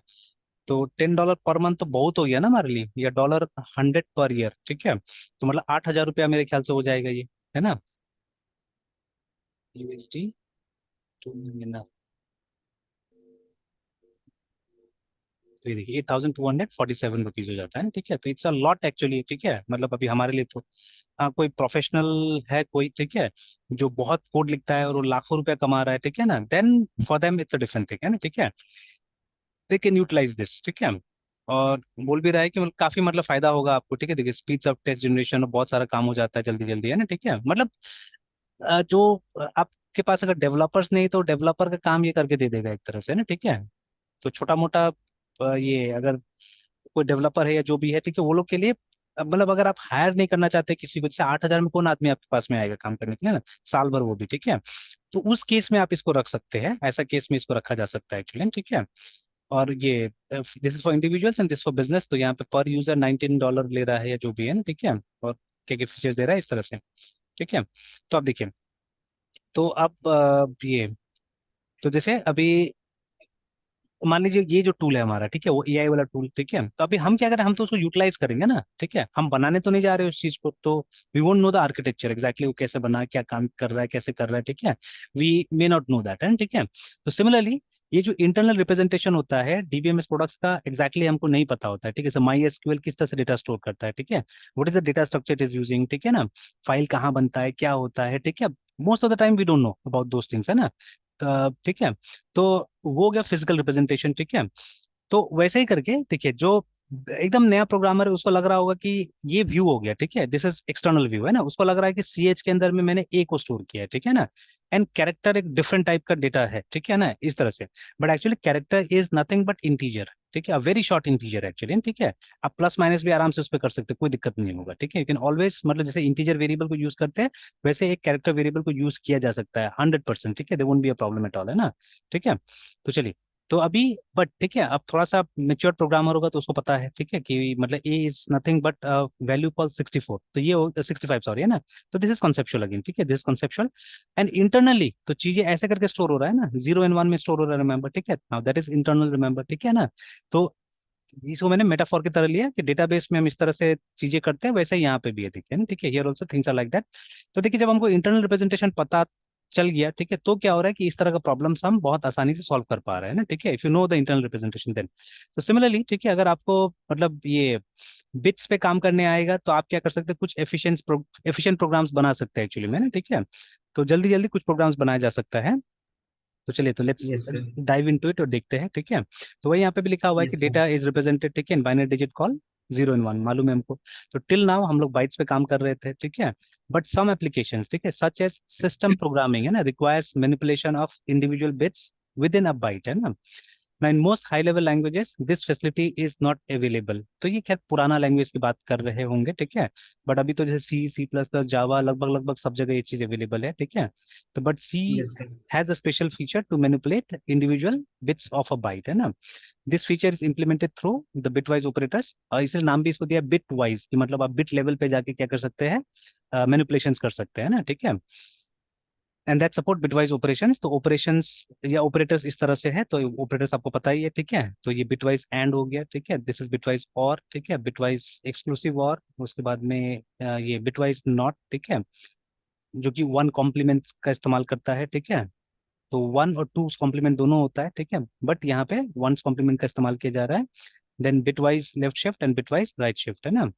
तो $10 पर मंथ तो बहुत हो गया ना हमारे लिए, या $100 पर ईयर, ठीक है। तो मतलब $8,000 मेरे ख्याल से हो जाएगा ये, है ना। USD टू ना, तो ये देखिए ₹8,247 हो जाता है ना, ठीक है। तो इट्स अ लॉट एक्चुअली, ठीक है, मतलब अभी हमारे लिए तो हाँ, कोई प्रोफेशनल है कोई, ठीक है, जो बहुत कोड लिखता है और वो लाखों रुपया कमा रहा है, ठीक है ना, then for them it's a different thing, है ना, ठीक है। दे कैन यूटिलाइज दिस, ठीक है। और बोल भी रहा है कि मतलब काफी मतलब फायदा होगा आपको, ठीक है। देखिए स्पीड्स ऑफ टेक्स्ट जनरेशन और बहुत सारा काम हो जाता है जल्दी जल्दी, है ना, ठीक है। मतलब जो आपके पास अगर डेवलपर्स नहीं तो डेवलपर का काम ये करके दे देगा एक तरह से, है ना, ठीक है। तो छोटा मोटा ये अगर कोई डेवलपर है या जो भी है, ठीक है, वो लोग के लिए मतलब अगर आप हायर नहीं करना चाहते किसी को, जैसे 8,000 में कौन आदमी आपके पास में आएगा काम करने के लिए ना, साल भर वो भी, ठीक है। तो उस केस में आप इसको रख सकते हैं, ऐसा केस में इसको रखा जा सकता है एक्चुअली, ठीक है। और ये this is for individuals and this for business, तो यहाँ पे पर यूजर $19 ले रहा है या जो भी है ना, ठीक है। और क्या क्या फीचर्स दे रहा है इस तरह से, ठीक है। तो आप देखिए, तो अब ये, तो जैसे अभी मान लीजिए ये जो टूल है हमारा, ठीक है, वो AI वाला टूल, ठीक है। तो अभी हम क्या करें, हम तो उसको यूटिलाइज करेंगे ना, ठीक है। हम बनाने तो नहीं जा रहे उस चीज को, तो we won't know the architecture exactly वो कैसे बना, क्या काम कर रहा है, कैसे कर रहा है, ठीक है। We may not know that, है ठीक है। तो सिमिलरली ये जो इंटरनल रिप्रेजेंटेशन होता है DBMS प्रोडक्ट्स का, एग्जैक्टली हमको नहीं पता होता है, ठीक है। माई एसक्यूएल किस तरह से डेटा स्टोर करता है, ठीक है। What is the data structure it is using, ठीक है ना। फाइल कहाँ बनता है, क्या होता है, ठीक है। Most of the time we don't know about those things, है ना। ठीक है। तो वो हो गया फिजिकल रिप्रेजेंटेशन, ठीक है। तो वैसे ही करके देखिए, जो एकदम नया प्रोग्रामर है उसको लग रहा होगा कि ये व्यू हो गया, ठीक है, दिस इज एक्सटर्नल व्यू, है ना। उसको लग रहा है कि CH के अंदर में मैंने A को स्टोर किया है, ठीक है ना। एंड कैरेक्टर एक डिफरेंट टाइप का डेटा है, ठीक है ना, इस तरह से। But actually character is nothing but integer, ठीक है, वेरी शॉर्ट इंटीजर एक्चुअली, ठीक है। आप प्लस माइनस भी आराम से उस पर कर सकते हैं, कोई दिक्कत नहीं होगा, ठीक है। यू कैन ऑलवेज, मतलब जैसे इंटीजर वेरिएबल को यूज करते हैं वैसे एक कैरेक्टर वेरिएबल को यूज किया जा सकता है 100%, ठीक है। They won't be a problem at all, है ना, ठीक है। तो चलिए, तो अभी बट ठीक है, अब थोड़ा सा मेच्योर प्रोग्रामर होगा तो उसको पता है, ठीक है, कि मतलब A is nothing but value call 64, तो ये 65 सॉरी, है ना। तो दिस इज कॉन्सेप्चुअल अगेन, ठीक है, this is conceptual. And internally तो चीजें ऐसे करके स्टोर हो रहा है ना, 0 और 1 में स्टोर हो रहा है, रिमेंबर, ठीक है। Now that is internal, remember, ठीक है ना। तो इसको मैंने मेटाफोर की तरह लिया कि डेटाबेस में हम इस तरह से चीजें करते हैं, वैसे ही यहाँ पे भी है, देखिए ना, ठीक है, here also things are like that. तो देखिए जब हमको इंटरनल रिप्रेजेंटेशन पता चल गया, ठीक है, तो क्या हो रहा है कि इस तरह का प्रॉब्लम्स हम बहुत आसानी से सॉल्व कर पा रहे हैं ना, ठीक है, if you know the internal representation then. तो सिमिलरली, ठीक है, अगर आपको मतलब ये बिट्स पे काम करने आएगा तो आप क्या कर सकते हैं, कुछ एफिशिएंट प्रोग्राम्स बना सकते हैं एक्चुअली में ना, ठीक है। तो जल्दी जल्दी कुछ प्रोग्राम्स बनाया जा सकता है। तो चलिए, तो let's yes sir. Dive into it और देखते हैं, ठीक है। तो वही यहाँ पे भी लिखा हुआ है कि yes sir. Data is represented, ठीक है, इन बाइनरी डिजिट कॉल 0 और 1, मालूम है हमको। तो टिल नाउ हम लोग बाइट्स पे काम कर रहे थे, ठीक है। बट सम एप्लीकेशंस, ठीक है, सच एज सिस्टम प्रोग्रामिंग, है ना, requires manipulation of individual bits within a byte, है ना। ना in most high level languages this facility is not available. तो ये खैर पुराना लैंग्वेज की बात कर रहे होंगे, ठीक है। बट अभी तो जैसे C++, जावा, लगभग लगभग सब जगह ये चीज अवेलेबल है, ठीक है। तो but C yes sir. Has a special feature to manipulate individual bits of a byte, है ना। This feature is implemented through the bitwise operators, और इसलिए नाम भी इसको दिया बिट वाइज, कि मतलब आप बिट लेवल पे जाके क्या कर सकते हैं, मैनिपुलेशन कर सकते हैं ना, ठीक है। And that support bitwise operations. तो ऑपरेशंस या ऑपरेटर्स इस तरह से है, तो ऑपरेटर्स आपको पता ही है, ठीक है। तो ये बिटवाइज एंड हो गया, ठीक है। दिस इज बिटवाइज और, ठीक है, बिटवाइज एक्सक्लूसिव और, उसके बाद में ये बिटवाइज नॉट, ठीक है, जो कि वन कॉम्प्लीमेंट का इस्तेमाल करता है, ठीक है। तो वन और टू कॉम्प्लीमेंट दोनों होता है, ठीक है, बट यहाँ पे वन कॉम्प्लीमेंट का इस्तेमाल किया जा रहा है। Then bitwise left shift and bitwise right shift, है ना।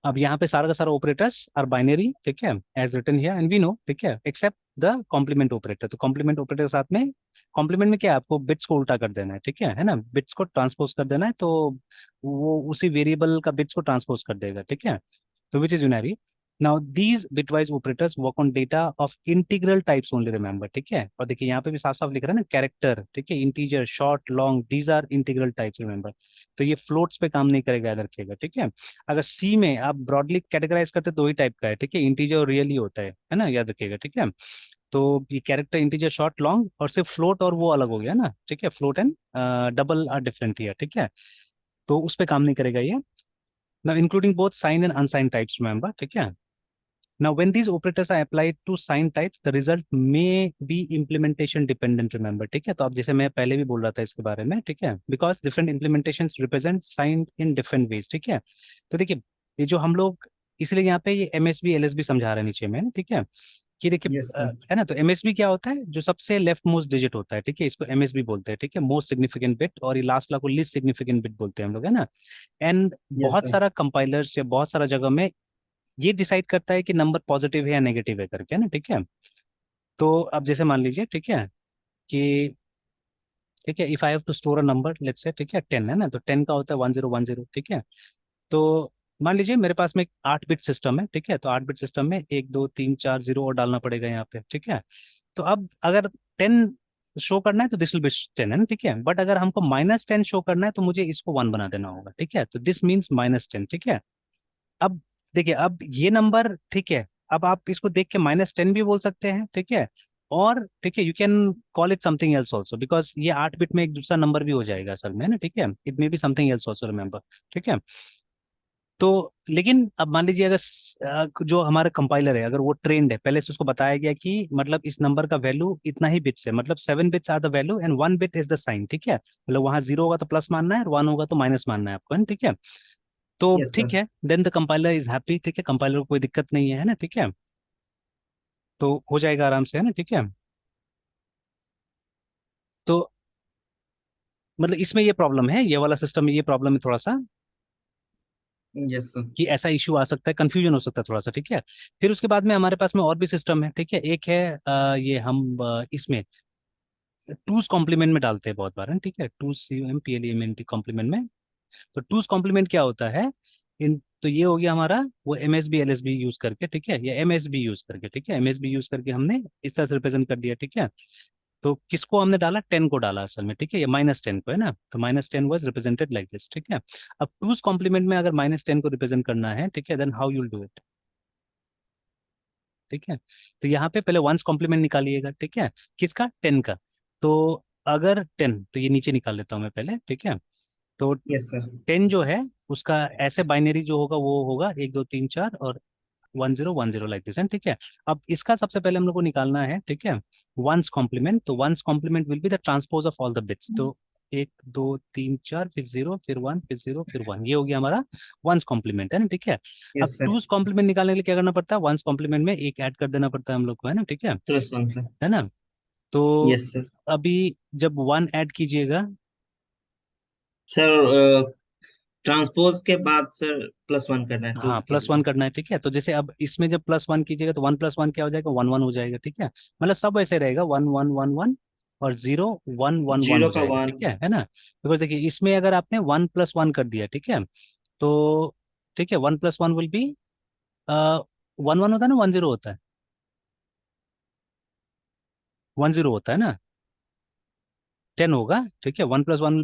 अब यहाँ पे सारा का सारा ऑपरेटर्स आर बाइनरी, ठीक है, as written here and we know, ठीक है, एक्सेप्ट द कॉम्प्लीमेंट ऑपरेटर। तो कॉम्प्लीमेंट ऑपरेटर के साथ में, कॉम्प्लीमेंट में क्या है, आपको बिट्स को उल्टा कर देना है, ठीक है ना, बिट्स को ट्रांसपोज कर देना है, तो वो उसी वेरिएबल का बिट्स को ट्रांसपोज कर देगा, ठीक है। So which is unary. Now these bitwise operators work on data of integral types only, remember, ठीक है। और देखिए यहाँ पे भी साफ साफ लिख रहा है ना, कैरेक्टर, ठीक है, integer, short, long, these are integral types, remember. तो ये फ्लोट्स पे काम नहीं करेगा, याद रखिएगा, ठीक है। अगर सी में आप ब्रॉडली कैटेगराइज करते तो दो ही टाइप का है, ठीक है, इंटीजर और रियल ही होता है ना, याद रखिएगा, ठीक है। तो ये कैरेक्टर, इंटीजर, शॉर्ट, लॉन्ग, और सिर्फ फ्लोट और वो अलग हो गया ना, ठीक है, float and double R different here, ठीक है। तो उस पे काम नहीं करेगा ये। Now including both signed and unsigned types, remember, ठीक है। Now, when these operators are applied to sign types, the result may be implementation dependent, remember, ठीक है। तो अब जैसे मैं पहले भी बोल रहा था इसके बारे में, ठीक है, because different implementations represent signed in different ways, ठीक है। तो देखिए, ये जो हम लोग, इसलिए यहाँ पे ये MSB LSB समझा रहे हैं नीचे में, ठीक है, कि देखिए यस सर। है ना। तो MSB क्या होता है, जो सबसे लेफ्ट मोस्ट डिजिट होता है, ठीक है, इसको MSB बोलते हैं, ठीक है, मोस्ट सिग्निफिकेंट बिट, और ये लास्ट वाला को लीस्ट सिग्निफिकेंट बिट बोलते हैं हम लोग, है ना। एंड यस बहुत सर। सारा कंपाइलर्स या बहुत सारा जगह में ये डिसाइड करता है कि नंबर पॉजिटिव है या नेगेटिव है करके, ना, ठीक है। तो अब जैसे मान लीजिए, ठीक है, कि ठीक है, if I have to store a number, let's say, ठीक है, 10 है ना, तो 10 का होता है 1010, ठीक है। तो मान लीजिए मेरे पास में एक 8 बिट सिस्टम है, ठीक है। तो 8 बिट सिस्टम में 1 2 3 4 0 और डालना पड़ेगा यहाँ पे, ठीक है। तो अब अगर 10 शो करना है तो दिस विल बी 10, है ना, ठीक है। बट अगर हमको -10 शो करना है तो मुझे इसको 1 बना देना होगा, ठीक है। तो दिस मीन्स -10, ठीक है। अब देखिए, अब ये नंबर, ठीक है, अब आप इसको देख के -10 भी बोल सकते हैं, ठीक है। और ठीक है, you can call it something else also, because ये 8 बिट में एक दूसरा नंबर भी हो जाएगा असल में, है ना, ठीक है। It may be something else also, remember, ठीक है। तो लेकिन अब मान लीजिए अगर जो हमारा कंपाइलर है, अगर वो ट्रेंड है, पहले से उसको बताया गया कि मतलब इस नंबर का वैल्यू इतना ही बिट्स है, मतलब 7 bits are the value and 1 bit is the sign, ठीक है। मतलब वहां 0 होगा तो प्लस मानना है, और 1 होगा तो माइनस मानना है आपको, है ना, ठीक है। तो यस सर। ठीक है, then the compiler is happy, ठीक है, कंपाइलर को कोई दिक्कत नहीं है ना, ठीक है। तो हो जाएगा आराम से, है ना, ठीक है। तो मतलब इसमें ये प्रॉब्लम है, ये वाला सिस्टम में ये प्रॉब्लम है थोड़ा सा, यस सर। कि ऐसा इशू आ सकता है, कंफ्यूजन हो सकता है थोड़ा सा, ठीक है। फिर उसके बाद में हमारे पास में और भी सिस्टम है, ठीक है। एक है ये हम इसमें टूज कॉम्प्लीमेंट में डालते हैं बहुत बार, है, ठीक है, टूज CUMPLEMNT कॉम्प्लीमेंट में। तो टूज कॉम्प्लीमेंट क्या होता है, इन तो ये हो गया हमारा वो MSB LSB यूज करके, ठीक है, या MSB यूज करके, ठीक है, MSB यूज करके हमने इस तरह से रिप्रेजेंट कर दिया, ठीक है। तो किसको हमने डाला, 10 को डाला असल में, ठीक है, ये -10 को, है ना। तो -10 वाज रिप्रेजेंटेड लाइक दिस, ठीक है। अब टूज कॉम्प्लीमेंट में अगर -10 को रिप्रेजेंट करना है, ठीक है, then how you'll do it, ठीक है। तो यहाँ पे पहले वंस कॉम्प्लीमेंट निकालिएगा, ठीक है, किसका, 10 का। तो अगर 10, तो ये नीचे निकाल लेता हूँ मैं पहले, ठीक है। तो यस सर। 10 जो है उसका ऐसे बाइनरी जो होगा वो होगा 1 2 3 4 और 1010 लाइक दिस, है, ठीक है। अब इसका सबसे पहले हम लोग को निकालना है, ठीक है, वंस कॉम्प्लीमेंट। तो one's complement will be the transpose of all the bits. तो 1 2 3 4 फिर 0 फिर 1 फिर 0 फिर 1, ये हो गया हमारा वंस कॉम्प्लीमेंट, है ना, ठीक है। अब यस सर। टूज कॉम्प्लीमेंट निकालने के लिए क्या करना पड़ता है, वंस कॉम्प्लीमेंट में एक ऐड कर देना पड़ता है हम लोग को, है ना, ठीक +1 सर। है ना। तो यस सर। अभी जब 1 ऐड कीजिएगा, सर ट्रांसपोज के बाद सर +1 करना है हाँ, टूज के +1 लिए। करना है, ठीक है। तो जैसे अब इसमें जब +1 कीजिएगा तो 1 + 1 क्या हो जाएगा, 1 1 हो जाएगा, ठीक है। मतलब सब ऐसे रहेगा, 1 1 1 1 और 0 1 1 1 जीरो हो का जाएगा, वन। ठीक है ना। बिकॉज देखिए इसमें अगर आपने 1 + 1 कर दिया, ठीक है, तो ठीक है, 1 + 1 विल बी 1 1 होता है ना, 10 होता है, 10 होता है ना। 10 होगा, ठीक है, 1 + 1